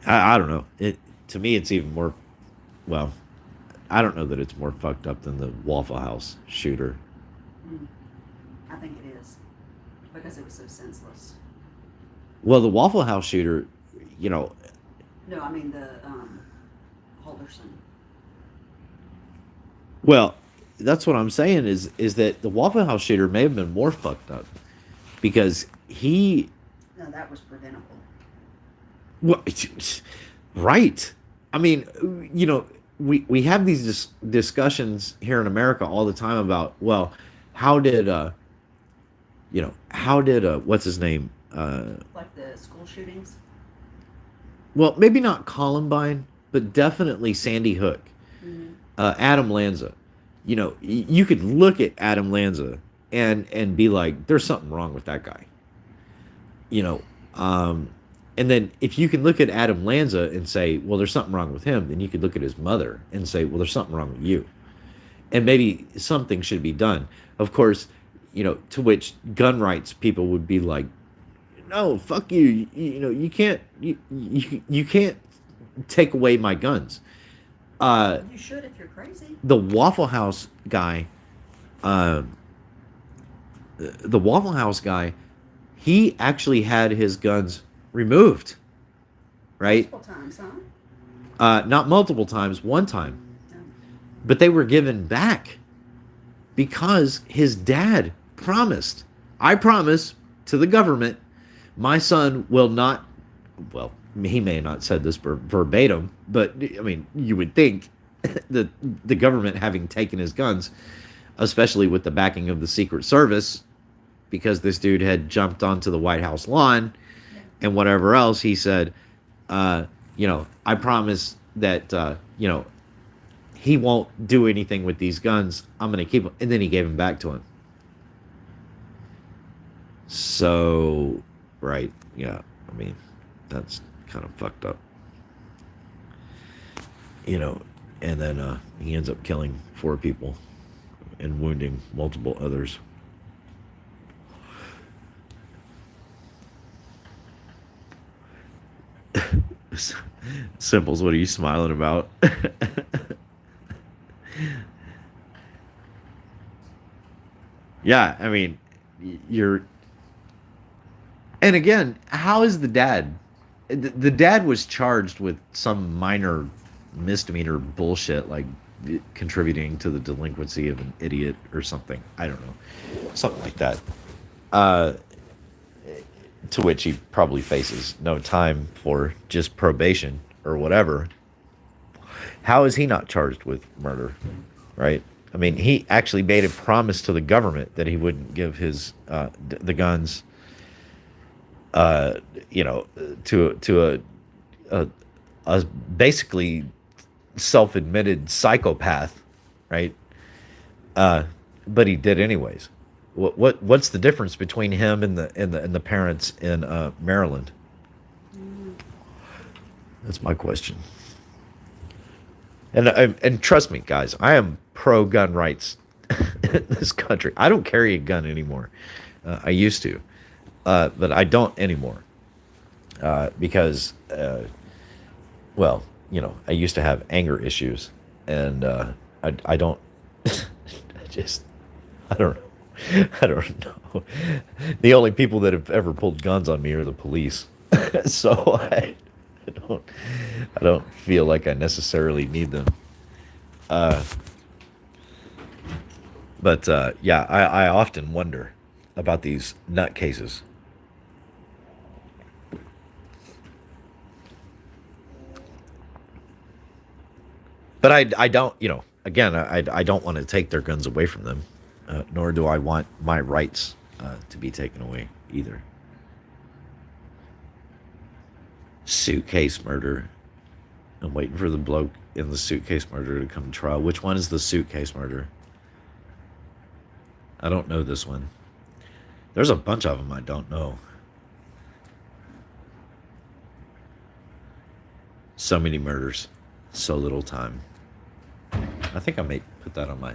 D: I don't know. It to me, it's even more. Well, I don't know that it's more fucked up than the Waffle House shooter.
E: I think it is because it was so senseless.
D: Well, the Waffle House shooter, you know,
E: No, I mean the Holderson.
D: well, that's what I'm saying is that the Waffle House shooter may have been more fucked up because he,
E: No, that was preventable.
D: well, right. I mean, you know, we have these discussions here in America all the time about, well, how did what's his name?
E: Like the school shootings.
D: Well, maybe not Columbine, but definitely Sandy Hook.
E: Mm-hmm.
D: Adam Lanza. You know, you could look at Adam Lanza and be like, there's something wrong with that guy. You know, and then if you can look at Adam Lanza and say, well, there's something wrong with him, then you could look at his mother and say, well, there's something wrong with you. And maybe something should be done. Of course, you know, to which gun rights people would be like, no, fuck you. You know, you can't take away my guns.
E: You should if you're crazy.
D: The Waffle House guy, he actually had his guns removed, right?
E: Multiple times, huh?
D: Not multiple times, one time.
E: No.
D: But they were given back because his dad promised, I promise to the government, my son will not, well, he may have not said this verbatim, but I mean, you would think that the government having taken his guns, especially with the backing of the Secret Service, because this dude had jumped onto the White House lawn and whatever else, he said, you know, I promise that, you know, he won't do anything with these guns. I'm going to keep them. And then he gave them back to him. So, right. Yeah. I mean, that's kind of fucked up. You know, and then he ends up killing 4 people and wounding multiple others. Simples, what are you smiling about? Yeah, I mean, you're... And again, how is the dad? The dad was charged with some minor misdemeanor bullshit, like contributing to the delinquency of an idiot or something. I don't know. Something like that. To which he probably faces no time for just probation or whatever. How is he not charged with murder? Right? I mean, he actually made a promise to the government that he wouldn't give his the guns, you know, to a basically self-admitted psychopath, right? But he did anyways. What's the difference between him and the parents in Maryland? That's my question. And trust me, guys, I am pro gun rights in this country. I don't carry a gun anymore. I used to, but I don't anymore because, well, you know, I used to have anger issues, and I don't. I don't know. I don't know. The only people that have ever pulled guns on me are the police, so I don't feel like I necessarily need them. But yeah, I often wonder about these nutcases. But I don't, you know, again, I don't want to take their guns away from them, nor do I want my rights to be taken away either. Suitcase murder. I'm waiting for the bloke in the suitcase murder to come to trial. Which one is the suitcase murder? I don't know this one. There's a bunch of them I don't know. So many murders, so little time. I think I may put that on my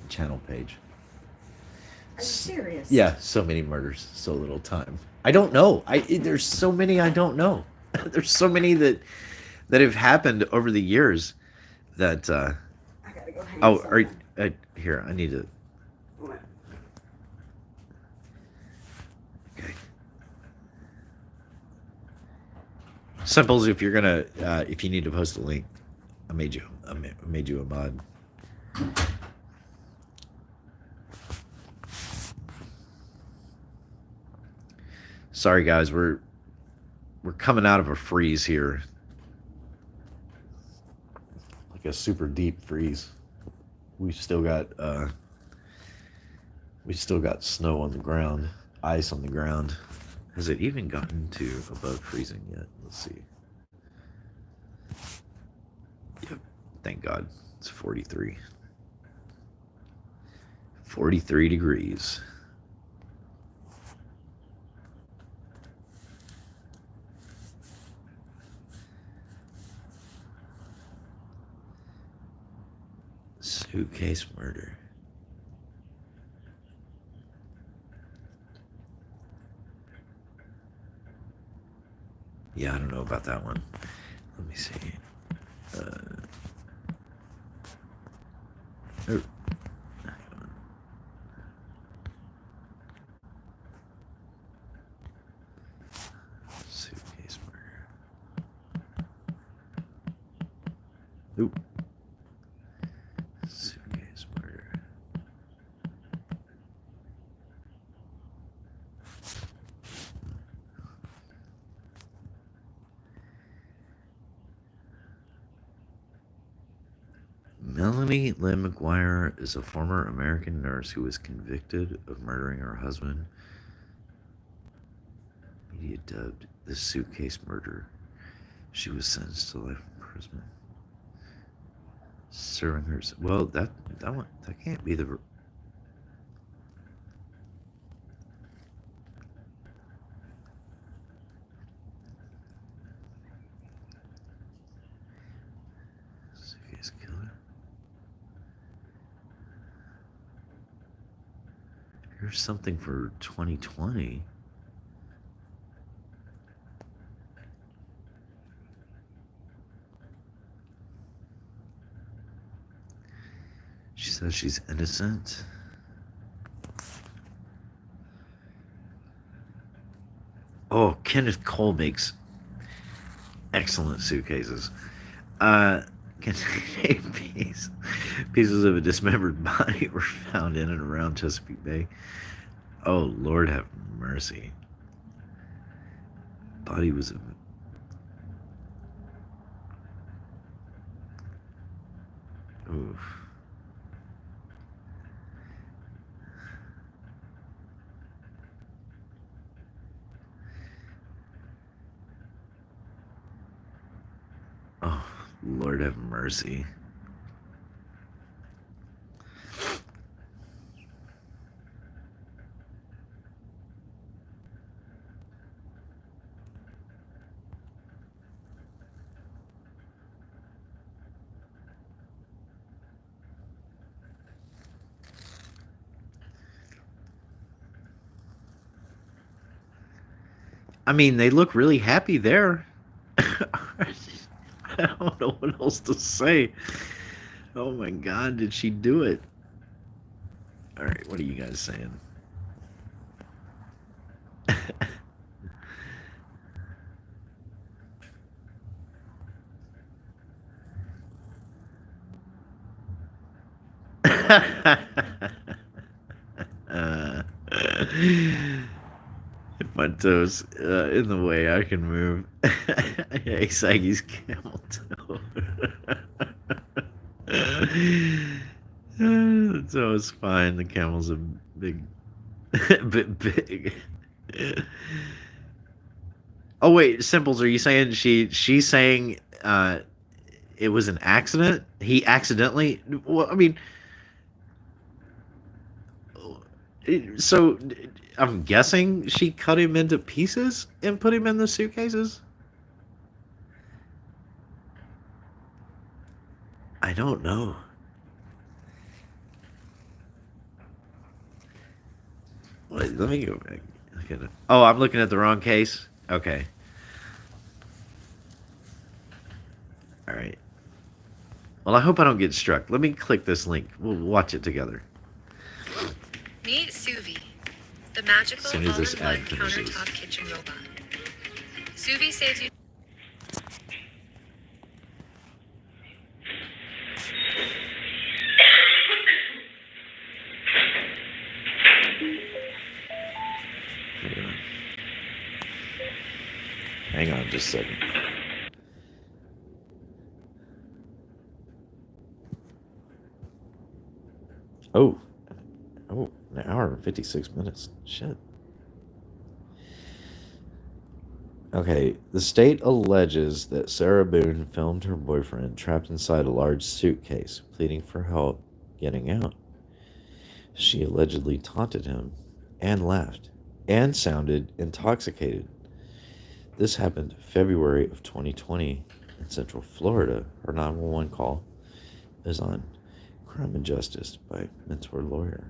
D: channel page.
E: Are you serious?
D: Yeah, so many murders, so little time. I don't know. There's so many I don't know. There's so many that have happened over the years that.
E: I gotta go hang
D: Oh,
E: something.
D: here I need to.
E: What?
D: Okay. Simples, if you're gonna, if you need to post a link, I made you a mod. Sorry guys, we're coming out of a freeze here. Like a super deep freeze. We've still got snow on the ground, ice on the ground. Has it even gotten to above freezing yet? Let's see. Yep, thank God. It's 43. 43 degrees. Suitcase murder. Yeah, I don't know about that one. Let me see. Oh. Suitcase murder. Oop. Suitcase murder. Melanie Lynn McGuire is a former American nurse who was convicted of murdering her husband. Media dubbed the suitcase murder. She was sentenced to life imprisonment. Serving her. Well, that can't be the. Suitcase killer. Here's something for 2020. She says she's innocent. Oh, Kenneth Cole makes excellent suitcases. Pieces of a dismembered body were found in and around Chesapeake Bay. Oh, Lord have mercy. Body was a... Oof. Oh, Lord have mercy. I mean, they look really happy there. I don't know what else to say. Oh my God, did she do it? All right, what are you guys saying? If my toes in the way, I can move. Hey, Saggy's camel toe. The toe is fine. The camel's a bit big. Oh wait, Simples, are you saying she's saying it was an accident? He accidentally. Well, I mean, So I'm guessing she cut him into pieces and put him in the suitcases? I don't know. Wait, let me go back. Oh, I'm looking at the wrong case? Okay. All right. Well, I hope I don't get struck. Let me click this link. We'll watch it together.
F: Meet Suvi, the magical
D: As soon as this
F: all-in-one
D: ad finishes.
F: countertop kitchen robot. Suvi saves you.
D: Hang on just a second. Oh, an hour and 56 minutes. Shit. Okay, the state alleges that Sarah Boone filmed her boyfriend trapped inside a large suitcase, pleading for help getting out. She allegedly taunted him and laughed and sounded intoxicated. This happened February of 2020 in Central Florida. Her 911 call is on Crime and Justice by Mentor Lawyer.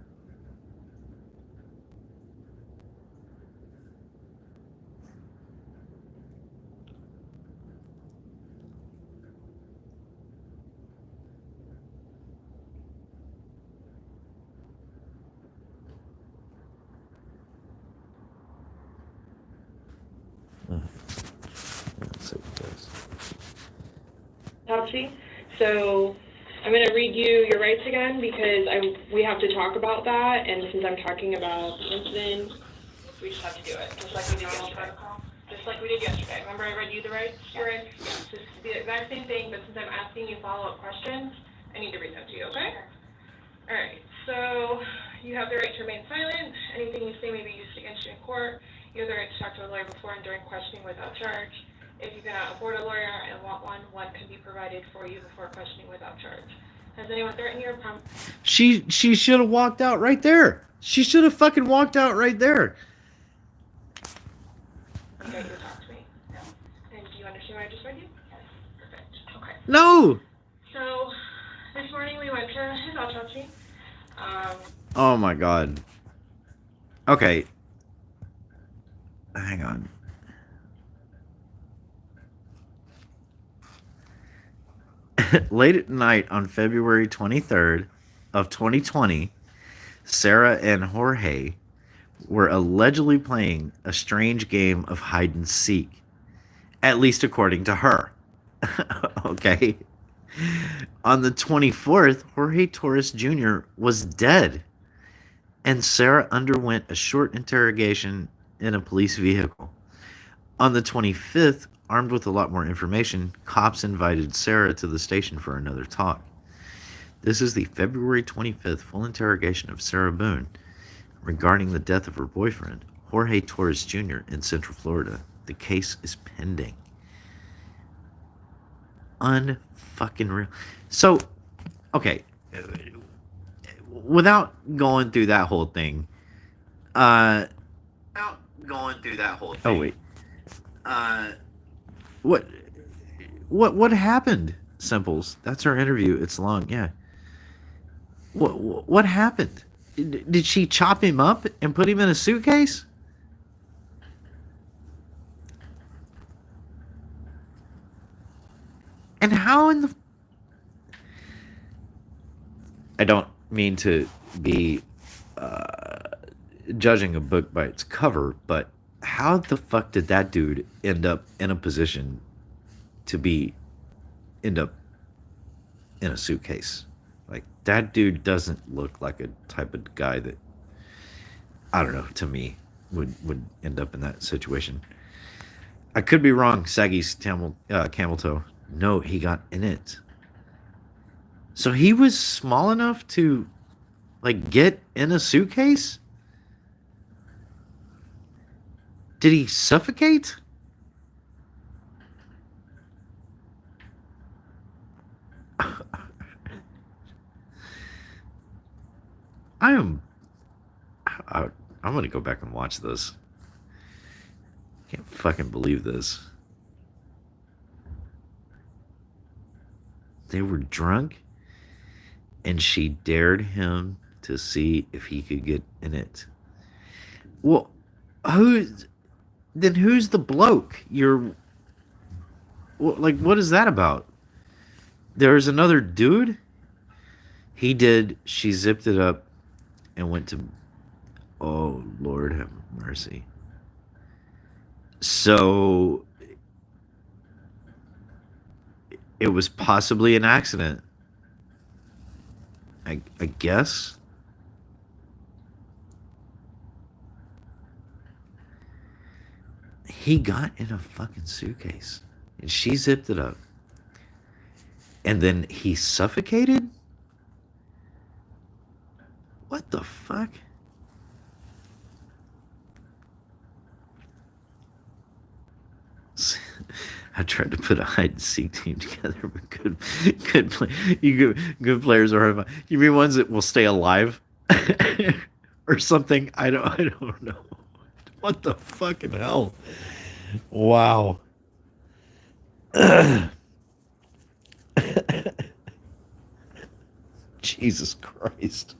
D: Let's see what it does.
G: Topsy. So I'm going to read you your rights again because we have to talk about that, and since I'm talking about the incident, we just have to do it, just like we did yesterday. Just like we did yesterday. Remember I read you the rights? Your rights? Yes. It's the exact same thing, but since I'm asking you follow-up questions, I need to read them to you, okay? All right. So you have the right to remain silent. Anything you say may be used against you in court. You have the right to talk to a lawyer before and during questioning without charge. If you cannot afford a lawyer and want one can be provided for you before questioning without charge. Has anyone threatened you or promised?
D: She should have walked out right there. She should have fucking walked out right there.
G: Okay, you talk to me. No. And do you understand what I just read you? Yes. Perfect. Okay.
D: No.
G: So this morning we went to his autopsy.
D: Oh my god. Okay. Hang on. Late at night on February 23rd of 2020, Sarah and Jorge were allegedly playing a strange game of hide and seek, at least according to her. Okay. On the 24th, Jorge Torres Jr. was dead, and Sarah underwent a short interrogation in a police vehicle. On the 25th, armed with a lot more information, cops invited Sarah to the station for another talk. This is the February 25th full interrogation of Sarah Boone regarding the death of her boyfriend, Jorge Torres Jr. in Central Florida. The case is pending. Unfucking real. So, okay, without going through that whole thing, oh wait, what happened? Simples. That's her interview. It's long. Yeah. What happened? Did she chop him up and put him in a suitcase? And how in the... I don't mean to be judging a book by its cover, but how the fuck did that dude end up in a position to end up in a suitcase? Like, that dude doesn't look like a type of guy that, I don't know, to me, would end up in that situation. I could be wrong, Saggy's camel toe. No, he got in it. So he was small enough to, like, get in a suitcase? Did he suffocate? I'm gonna go back and watch this. Can't fucking believe this. They were drunk, and she dared him to see if he could get in it. Well, who's the bloke? What is that about? There's another dude. She zipped it up and went to, oh, Lord have mercy. So it was possibly an accident. I guess. He got in a fucking suitcase and she zipped it up. And then he suffocated? What the fuck? I tried to put a hide and seek team together, but good players are hard. You mean ones that will stay alive or something? I don't know. What the fucking hell? Wow. Jesus Christ.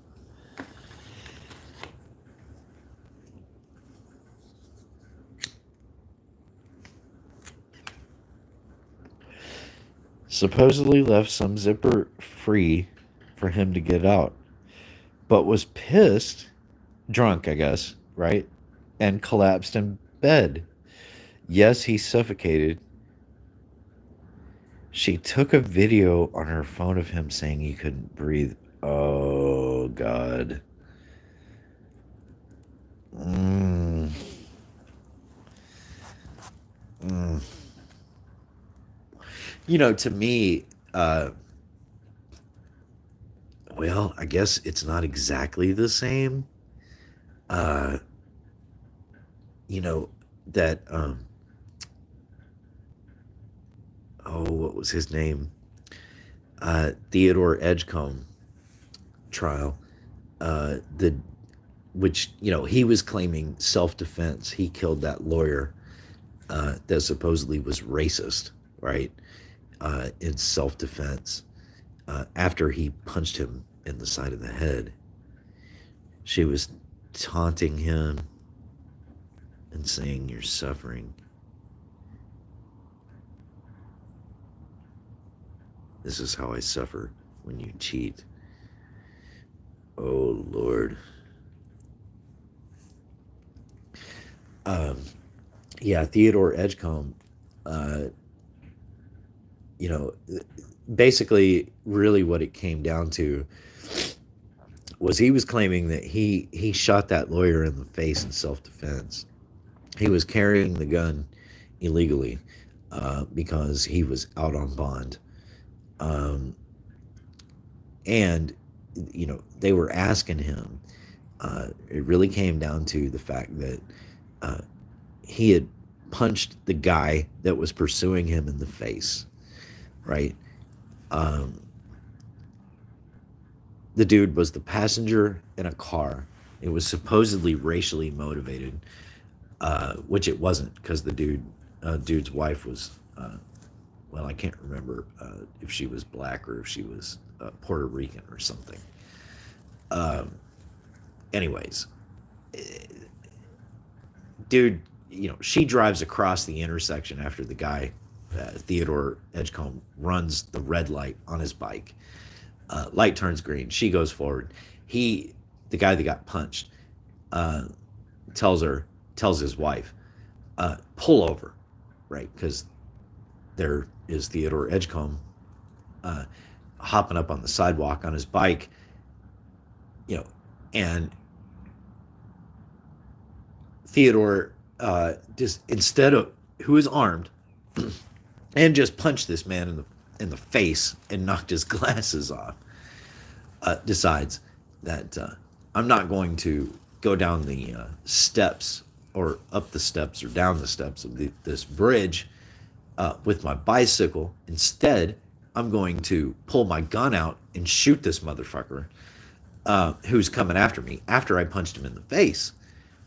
D: Supposedly left some zipper free for him to get out, but was pissed, drunk, I guess, right? And collapsed in bed. Yes, he suffocated. She took a video on her phone of him saying he couldn't breathe. Oh, God. You know, to me, well, I guess it's not exactly the same. You know, that, what was his name? Theodore Edgecombe trial. Which, you know, he was claiming self-defense. He killed that lawyer that supposedly was racist, right? In self-defense after he punched him in the side of the head. She was taunting him and saying, "You're suffering." This is how I suffer when you cheat. Oh, Lord. Yeah, Theodore Edgecombe, you know, basically really what it came down to was he was claiming that he shot that lawyer in the face in self-defense. He was carrying the gun illegally because he was out on bond. And, you know, they were asking him, it really came down to the fact that he had punched the guy that was pursuing him in the face, right? The dude was the passenger in a car. It was supposedly racially motivated, which it wasn't, because the dude's wife was, well, I can't remember if she was black or if she was Puerto Rican or something. Anyways, dude, you know, she drives across the intersection after the guy, Theodore Edgecombe, runs the red light on his bike. Light turns green. She goes forward. The guy that got punched, tells his wife, pull over, right? Because there is Theodore Edgecombe hopping up on the sidewalk on his bike, you know, and Theodore just, instead of, who is armed and just punched this man in the face and knocked his glasses off, decides that I'm not going to go down the steps or up the steps or down the steps of this bridge with my bicycle. Instead, I'm going to pull my gun out and shoot this motherfucker who's coming after me after I punched him in the face,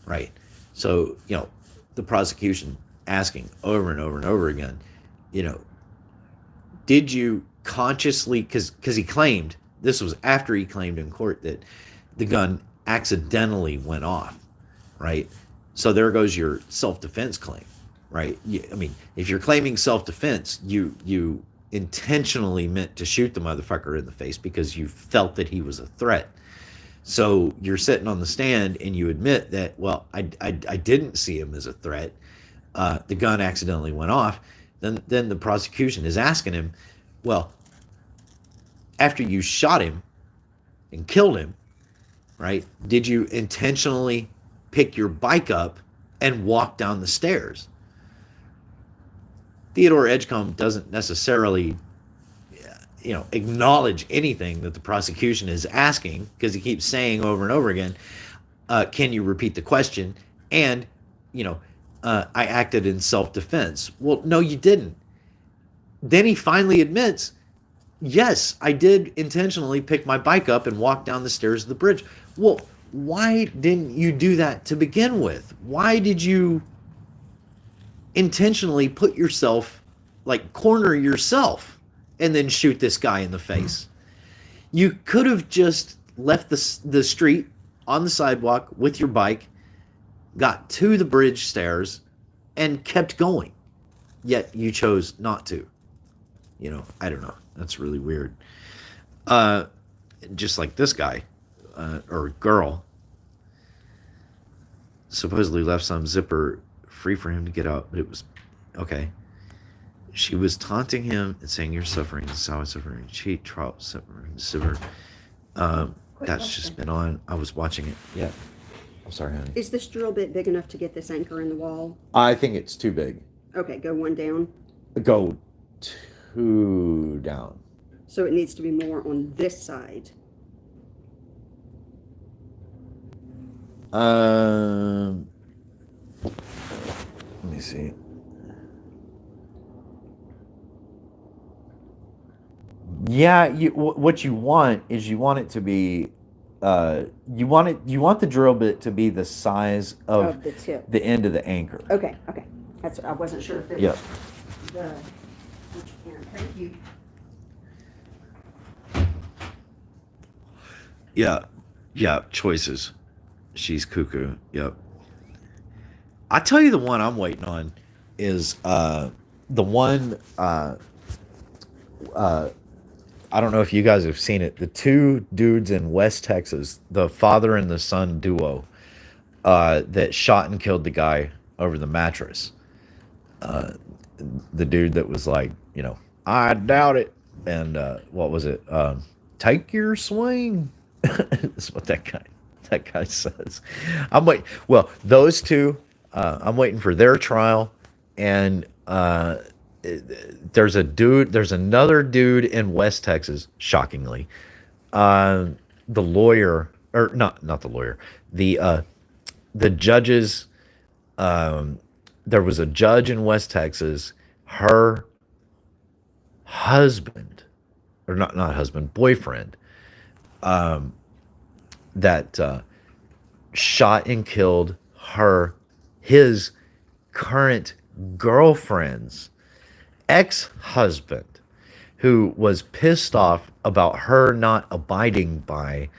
D: right? So, the prosecution asking over and over and over again, did you consciously, because he claimed, this was after he claimed in court that the gun accidentally went off, right? So there goes your self-defense claim, right? If you're claiming self-defense, you intentionally meant to shoot the motherfucker in the face because you felt that he was a threat. So you're sitting on the stand and you admit that, well, I didn't see him as a threat. The gun accidentally went off. Then the prosecution is asking him, well, after you shot him and killed him, right, did you intentionally pick your bike up and walk down the stairs? Theodore Edgecombe doesn't necessarily, acknowledge anything that the prosecution is asking, because he keeps saying over and over again, can you repeat the question? And, I acted in self-defense. Well, no, you didn't. Then he finally admits, yes, I did intentionally pick my bike up and walk down the stairs of the bridge. Well, why didn't you do that to begin with? Why did you intentionally put yourself, corner yourself and then shoot this guy in the face? You could have just left the street on the sidewalk with your bike, got to the bridge stairs, and kept going. Yet you chose not to. I don't know. That's really weird. Just like this guy, or girl, supposedly left some zipper free for him to get out, but it was okay. She was taunting him and saying, "You're suffering, this is how I'm suffering." Cheat, trial, suffering. That's just been on. I was watching it. Yeah. I'm sorry, honey.
H: Is this drill bit big enough to get this anchor in the wall?
D: I think it's too big.
H: Okay, go one down.
D: Go two down.
H: So it needs to be more on this side.
D: Let me see. Yeah, what you want is you want it to be, you want the drill bit to be the size of
H: the tip.
D: the end of the anchor.
H: Okay. That's, I wasn't sure if it
D: Yeah.
H: was the, which can, thank you.
D: Yeah, choices. She's cuckoo. Yep. I tell you, the one I'm waiting on is the one. I don't know if you guys have seen it. The two dudes in West Texas, the father and the son duo, that shot and killed the guy over the mattress. The dude that was like, I doubt it. And what was it? Take your swing. That's what that guy says. I'm waiting. Well, those two, I'm waiting for their trial. And there's another dude in West Texas, shockingly. The lawyer, or not the lawyer, the judges, there was a judge in West Texas, her husband, or not husband, boyfriend, that shot and killed his current girlfriend's ex-husband, who was pissed off about her not abiding by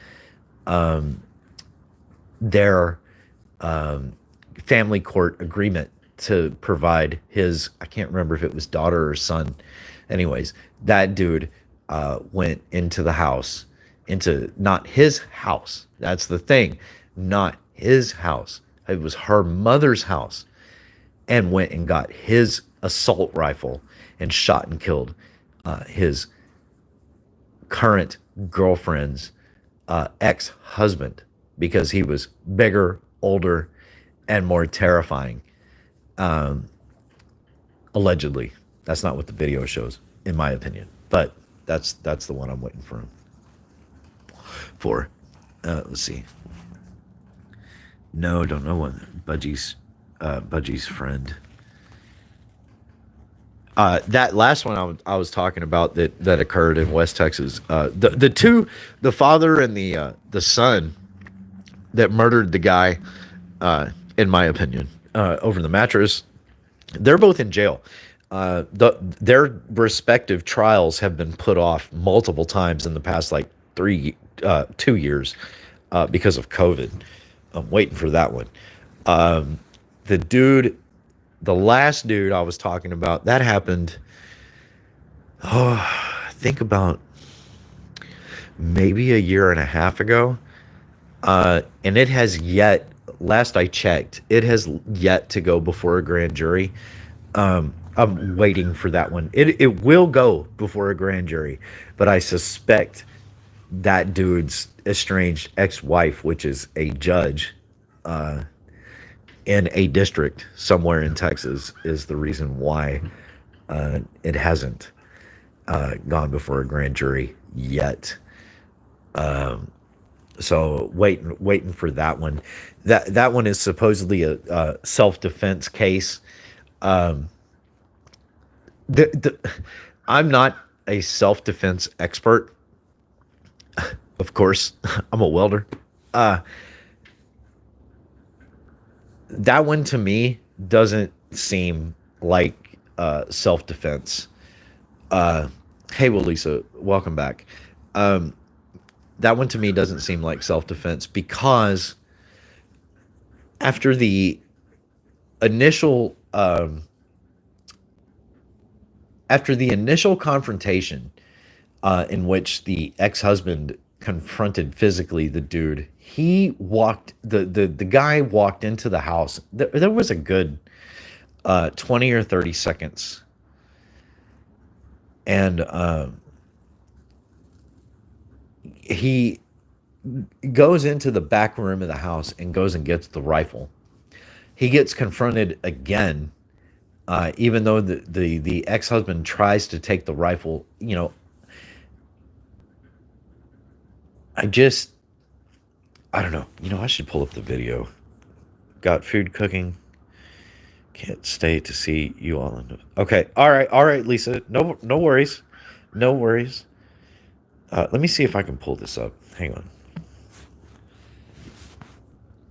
D: their family court agreement to provide his, I can't remember if it was daughter or son. Anyways, that dude went into the house, into not his house. That's the thing, not his house. It was her mother's house, and went and got his assault rifle and shot and killed his current girlfriend's ex-husband, because he was bigger, older, and more terrifying. Allegedly. That's not what the video shows, in my opinion. But that's the one I'm waiting for. Let's see. No, don't know what. Budgie's friend. That last one I was talking about that occurred in West Texas. The father and the son that murdered the guy, in my opinion, over the mattress, they're both in jail. Their respective trials have been put off multiple times in the past, like 2 years, because of COVID. I'm waiting for that one. The last dude I was talking about, that happened, I think about maybe a year and a half ago. And it has yet, last I checked, it has yet to go before a grand jury. I'm waiting for that one. It will go before a grand jury, but I suspect that dude's estranged ex-wife, which is a judge, in a district somewhere in Texas, is the reason why it hasn't gone before a grand jury yet. So waiting for that one. That one is supposedly a self-defense case. I'm not a self-defense expert. Of course, I'm a welder. That one to me doesn't seem like self-defense. Hey, well, Lisa, welcome back. That one to me doesn't seem like self-defense, because after the initial confrontation, in which the ex-husband confronted physically the dude, the guy walked into the house. There was a good 20 or 30 seconds, and he goes into the back room of the house and goes and gets the rifle. He gets confronted again, even though the ex-husband tries to take the rifle. I don't know. I should pull up the video. Got food cooking. Can't stay to see you all. Okay. All right, Lisa. No worries. No worries. Let me see if I can pull this up. Hang on.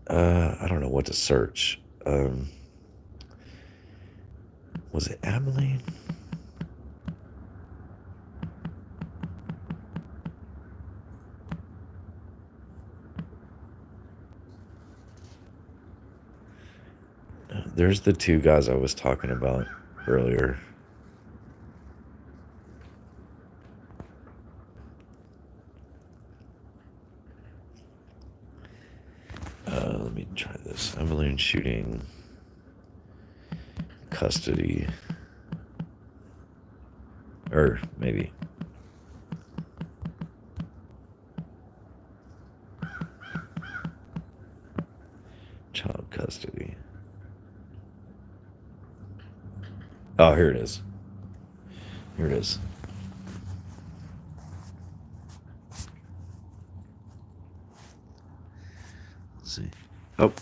D: I don't know what to search. Was it Abilene? There's the two guys I was talking about earlier. Let me try this. Abilene shooting, custody, or maybe. Child custody. Oh, here it is. Here it is. Let's see. Oh.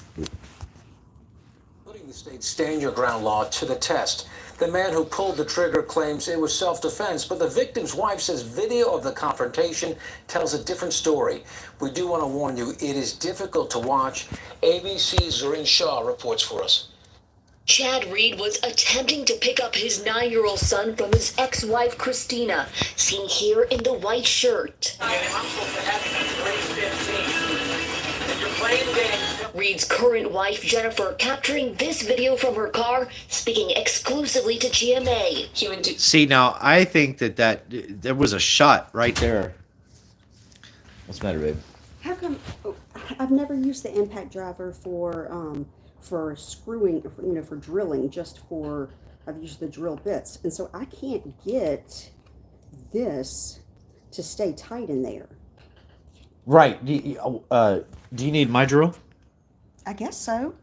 I: Putting the state's stand your ground law to the test. The man who pulled the trigger claims it was self-defense, but the victim's wife says video of the confrontation tells a different story. We do want to warn you, it is difficult to watch. ABC's Zorin Shah reports for us.
J: Chad Reed was attempting to pick up his 9-year-old son from his ex-wife, Christina, seen here in the white shirt. Reed's current wife, Jennifer, capturing this video from her car, speaking exclusively to GMA.
D: See, now, I think that there was a shot right there. What's the matter, babe?
H: How come, I've never used the impact driver for screwing, for drilling, I've used the drill bits. And so I can't get this to stay tight in there.
D: Right. Do you need my drill?
H: I guess so.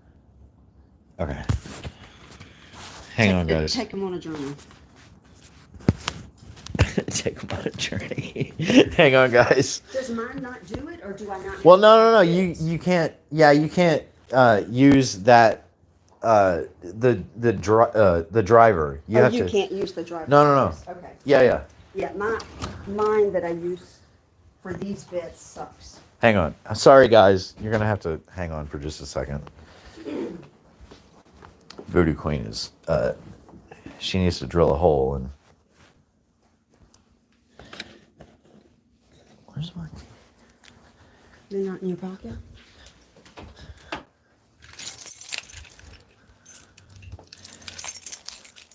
D: Okay. Hang on, guys.
H: Take them on a journey.
D: Take them on a journey. Hang on, guys.
H: Does mine not do it, or do I not?
D: Well, no. You can't. Yeah, you can't use that the driver. You have
H: you
D: to.
H: can't use the driver.
D: No.
H: Okay.
D: Yeah.
H: Yeah, mine that I use for these bits sucks.
D: Hang on. Sorry, guys. You're gonna have to hang on for just a second. Voodoo Queen is. She needs to drill a hole and. Where's my?
H: They're not in your pocket?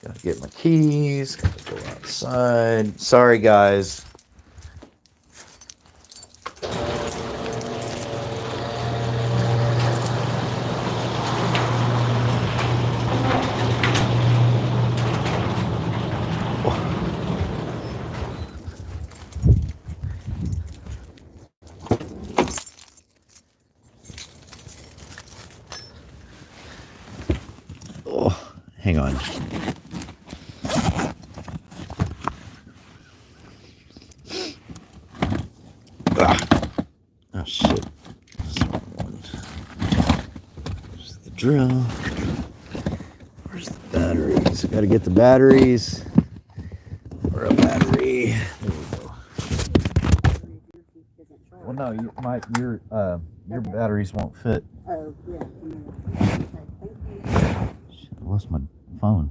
D: Gotta get my keys. Gotta go outside. Sorry, guys. Oh, hang on. Oh shit. That's the wrong one. There's the drill. Where's the batteries? I gotta get the batteries. Or a battery. There we go. Well, no, your batteries won't fit.
H: Oh, yeah. Okay, thank you.
D: Shit, I lost my phone.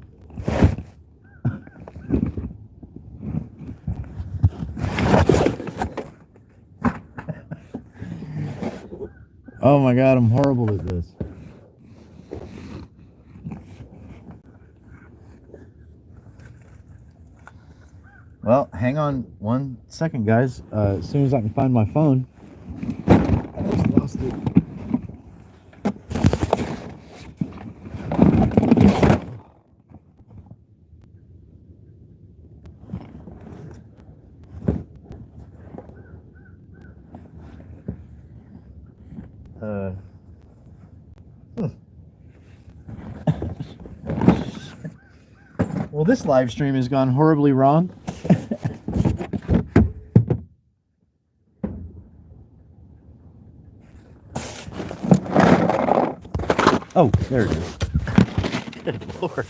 D: Oh my god, I'm horrible at this. Well, hang on 1 second, guys. As soon as I can find my phone. I just lost it. Well, this live stream has gone horribly wrong. Oh, there it is. Good Lord.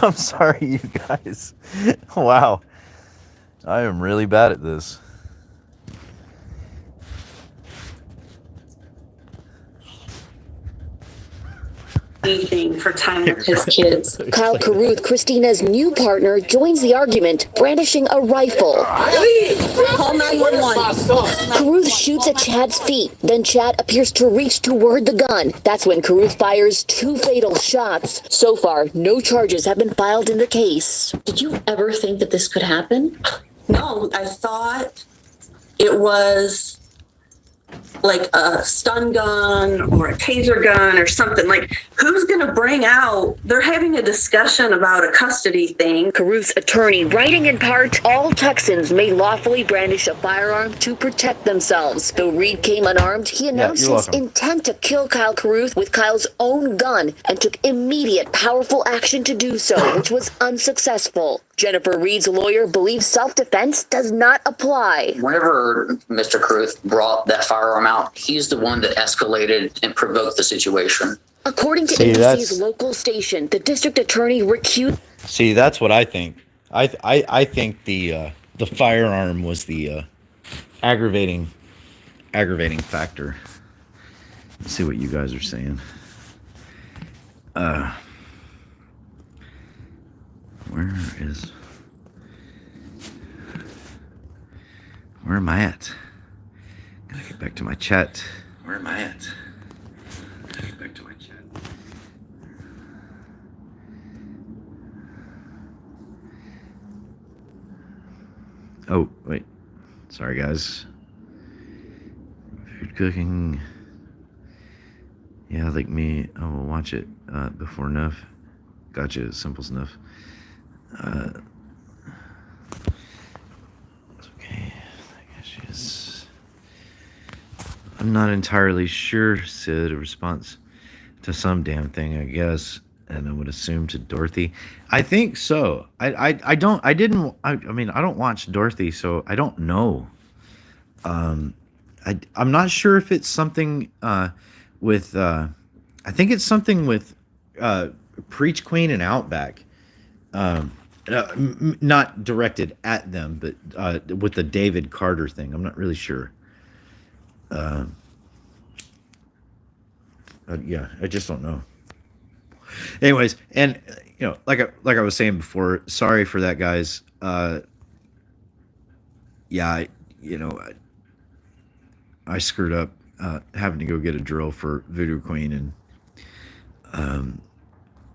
D: I'm sorry, you guys. Wow. I am really bad at this.
K: Anything for time with his kids.
J: Kyle Carruth, Christina's new partner, joins the argument, brandishing a rifle.
K: Call 911.
J: Carruth shoots at Chad's feet. Then Chad appears to reach toward the gun. That's when Carruth fires 2 fatal shots. So far, no charges have been filed in the case.
K: Did you ever think that this could happen? No, I thought it was like a stun gun or a taser gun or something. Like, who's gonna bring out, they're having a discussion about a custody thing.
J: Carruth's attorney writing in part, all Texans may lawfully brandish a firearm to protect themselves. Though Reed came unarmed, he announced his intent to kill Kyle Carruth with Kyle's own gun and took immediate, powerful action to do so, which was unsuccessful. Jennifer Reed's lawyer believes self-defense does not apply.
L: Whenever Mr. Carruth brought that firearm out, he's the one that escalated and provoked the situation.
J: According to ABC's local station, the district attorney recused.
D: See, that's what I think. I think the firearm was the aggravating factor. Let's see what you guys are saying. Where am I at? Gotta get back to my chat. Where am I at? Gotta get back to my chat. Oh, wait. Sorry, guys. Food cooking. Yeah, like me, I will watch it before enough. Gotcha, simple's enough. It's okay. I guess she's. I'm not entirely sure, Sid. A response to some damn thing, I guess. And I would assume to Dorothy. I think so. I mean, I don't watch Dorothy, so I don't know. I'm not sure if it's something with I think it's something with Preach Queen and Outback, not directed at them, but with the David Carter thing. I'm not really sure. Yeah, I just don't know. Anyways, and like I was saying before, sorry for that, guys. Yeah, I screwed up having to go get a drill for Voodoo Queen, and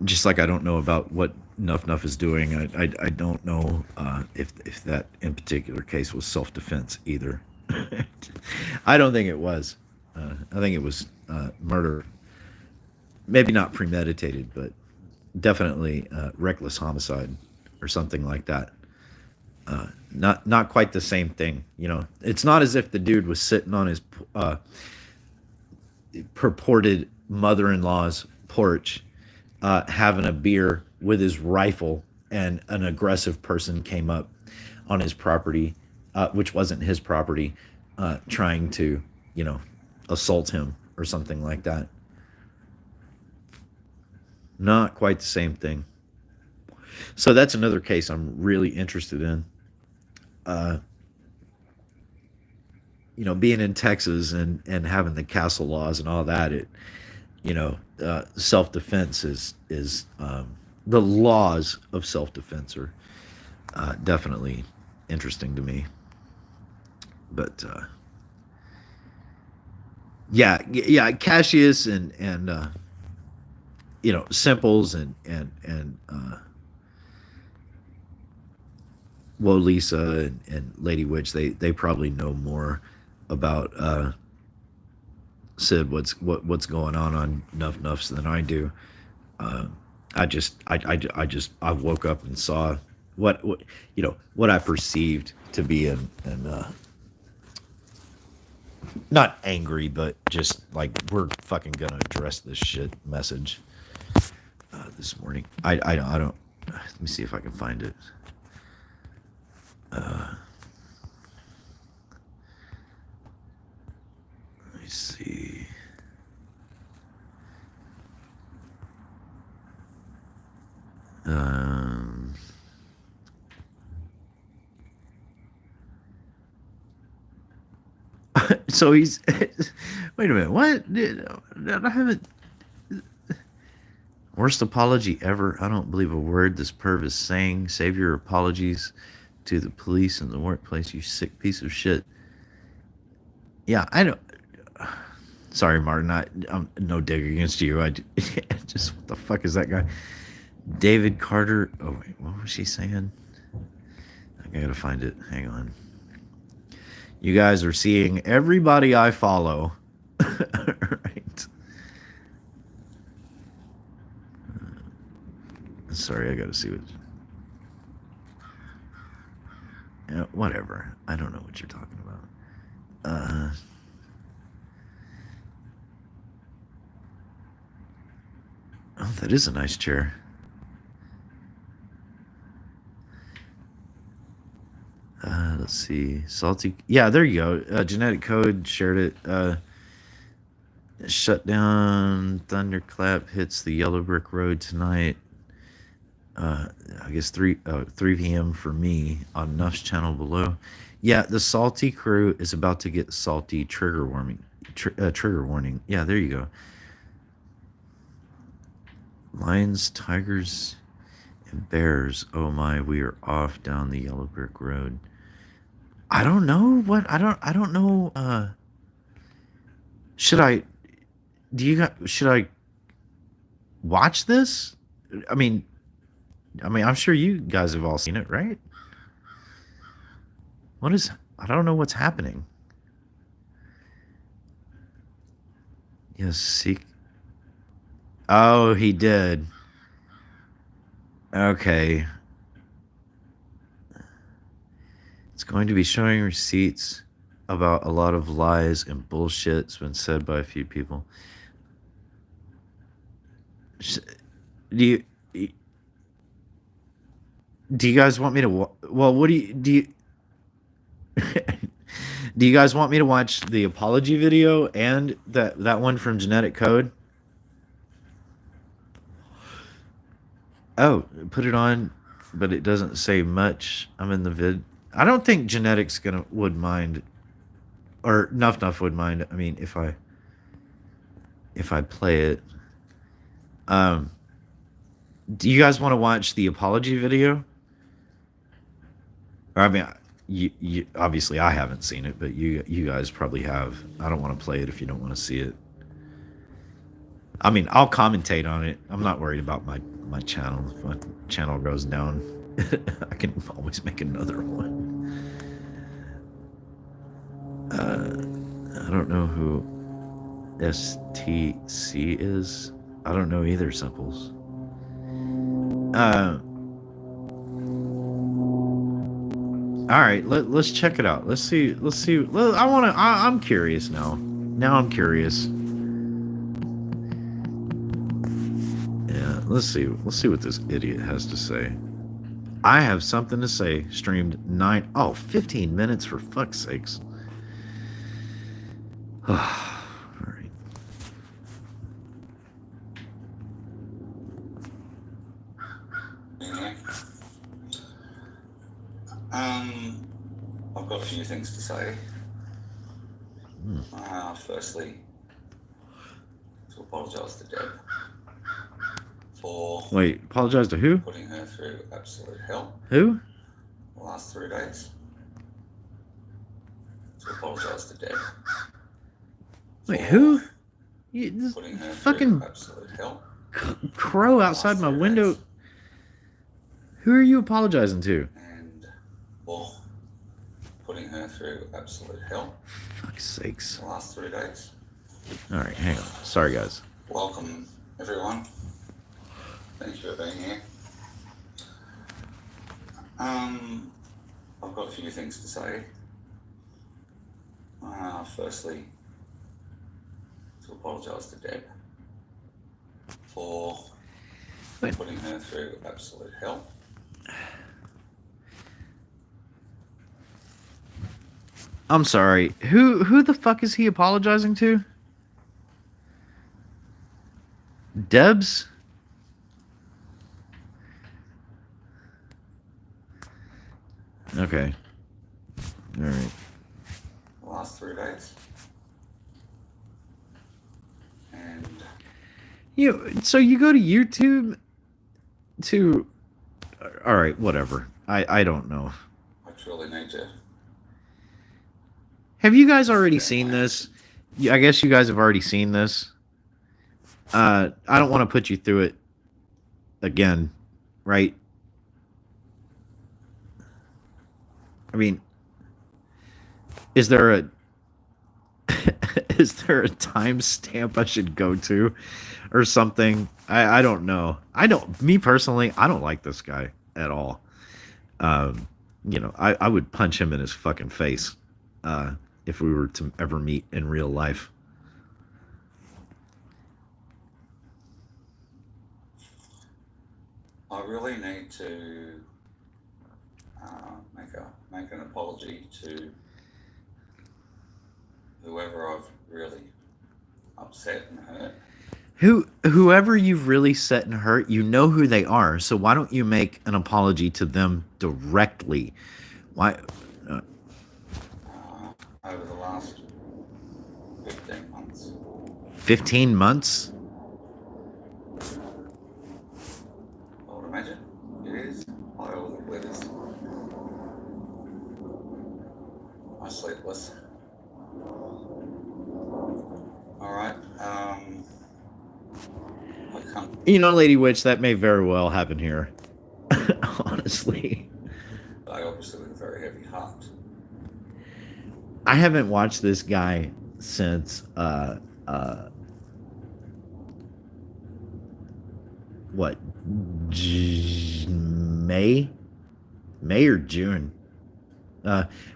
D: just like I don't know about what Nuff Nuff is doing, I don't know if that in particular case was self-defense either. I don't think it was. I think it was murder. Maybe not premeditated, but definitely reckless homicide or something like that. Not quite the same thing, It's not as if the dude was sitting on his purported mother-in-law's porch having a beer with his rifle, and an aggressive person came up on his property, which wasn't his property, trying to, assault him or something like that. Not quite the same thing. So that's another case I'm really interested in. Being in Texas and having the castle laws and all that, self-defense is the laws of self-defense are definitely interesting to me. But yeah, Cassius and Simples and Lisa and Lady Witch, they probably know more about Sid, what's going on Nuff Nuffs than I do. I woke up and saw what I perceived to be an not angry, but just like, we're fucking gonna address this shit message this morning. I don't. Let me see if I can find it. Let me see. So he's. Wait a minute. What? I haven't. Worst apology ever. I don't believe a word this perv is saying. Save your apologies to the police in the workplace, you sick piece of shit. Yeah, I know. Sorry, Martin. I'm no dig against you. I just, what the fuck is that guy? David Carter. Oh, wait, what was she saying? I gotta find it. Hang on. You guys are seeing everybody I follow. Right. Sorry, I gotta see what. Whatever. I don't know what you're talking about. Oh, that is a nice chair. Let's see. Salty. Yeah, there you go. Genetic Code shared it. Shut down. Thunderclap hits the Yellow Brick Road tonight. I guess 3 p.m. for me on Nuff's channel below. Yeah, the Salty crew is about to get salty. Trigger warning. Trigger warning. Yeah, there you go. Lions, tigers, and bears. Oh my, we are off down the Yellow Brick Road. I don't know what. I don't know. Should I watch this? I mean, I'm sure you guys have all seen it, right? I don't know what's happening. Yes, seek. Oh, he did. Okay. It's going to be showing receipts about a lot of lies and bullshit that's been said by a few people. Do you guys want me to? Well, what do you? Do you guys want me to watch the apology video and that one from Genetic Code? Oh, put it on, but it doesn't say much. I'm in the vid. I don't think Genetics would mind, or Nuff would mind. I mean, if I play it. Do you guys want to watch the apology video? Or, I mean, you obviously I haven't seen it, but you guys probably have. I don't want to play it if you don't want to see it. I mean, I'll commentate on it. I'm not worried about my channel. If my channel goes down, I can always make another one. I don't know who STC is. I don't know either, Simples. All right, let's check it out. Let's see. I'm curious now. Now I'm curious. Yeah, let's see what this idiot has to say. I have something to say. Streamed 15 minutes for fuck's sakes. All right.
M: I've got a few things to say. Firstly, to apologise to Deb for...
D: Wait, apologise to who?
M: Putting her through absolute hell.
D: Who?
M: The last 3 days. To apologise to Deb.
D: Wait, who?
M: Putting her
D: fucking
M: through absolute hell.
D: Crow outside my window. Who are you apologizing to?
M: Well, putting her through absolute hell.
D: Fuck's sakes.
M: The last 3 days.
D: Alright, hang on. Sorry, guys.
M: Welcome, everyone. Thank you for being here. I've got a few things to say. Firstly, to apologise to Deb for putting her through absolute hell.
D: I'm sorry. Who the fuck is he apologizing to? Debs? Okay. All right.
M: The last 3 days. And
D: so you go to YouTube to... All right, whatever. I don't know.
M: I truly need to.
D: Have you guys already seen this? I guess you guys have already seen this. I don't want to put you through it again, right? I mean, is there a timestamp I should go to or something? I don't know. Me personally, I don't like this guy at all. I would punch him in his fucking face if we were to ever meet in real life.
M: I really need to make an apology to whoever I've really upset and hurt.
D: Whoever you've really set and hurt, you know who they are. So why don't you make an apology to them directly? Why?
M: Over the last 15 months.
D: 15 months?
M: I would imagine it is. I all the letters. I'm sleepless. Alright, I can't...
D: You know, Lady Witch, that may very well happen here. Honestly.
M: I obviously with a very heavy heart.
D: I haven't watched this guy since what, May or June,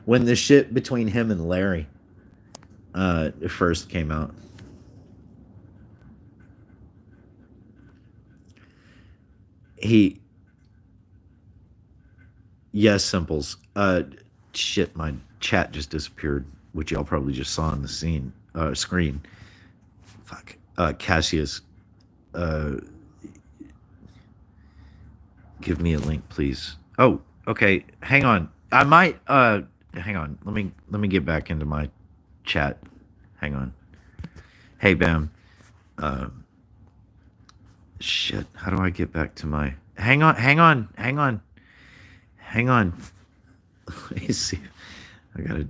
D: when the shit between him and Larry first came out. Yes, Simples. Shit, my chat just disappeared, which y'all probably just saw on the screen. Fuck. Cassius. give me a link, please. Oh, okay. Hang on. I might hang on. Let me get back into my chat. Hang on. Hey Bam. Shit. How do I get back to my hang on. Let me see. I gotta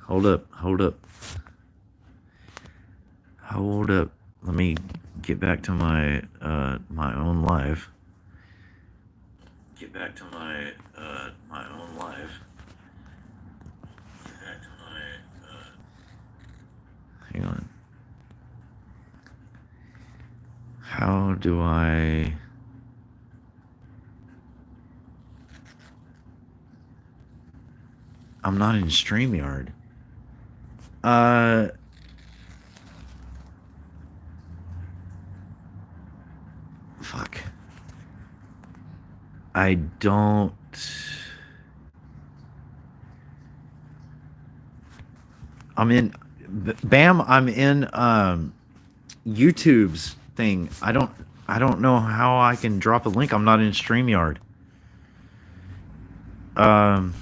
D: hold up. Hold up. Let me get back to my my own live. Get back to my own live. Get back to my hang on. How do I I'm not in StreamYard. Fuck. I don't. I'm in. Bam, I'm in YouTube's thing. I don't know how I can drop a link. I'm not in StreamYard. Hang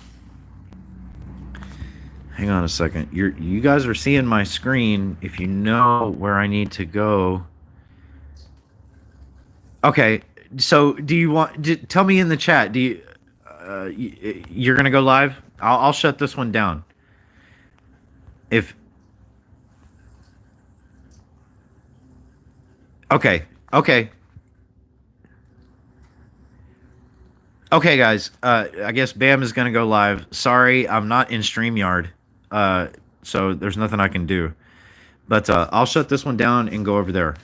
D: on a second. You guys are seeing my screen. If you know where I need to go. Okay. So do you want tell me in the chat, do you you're going to go live? I'll shut this one down. If Okay, guys. I guess Bam is gonna go live. Sorry, I'm not in StreamYard, so there's nothing I can do. But I'll shut this one down and go over there.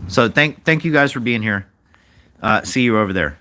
D: So thank you guys for being here. See you over there.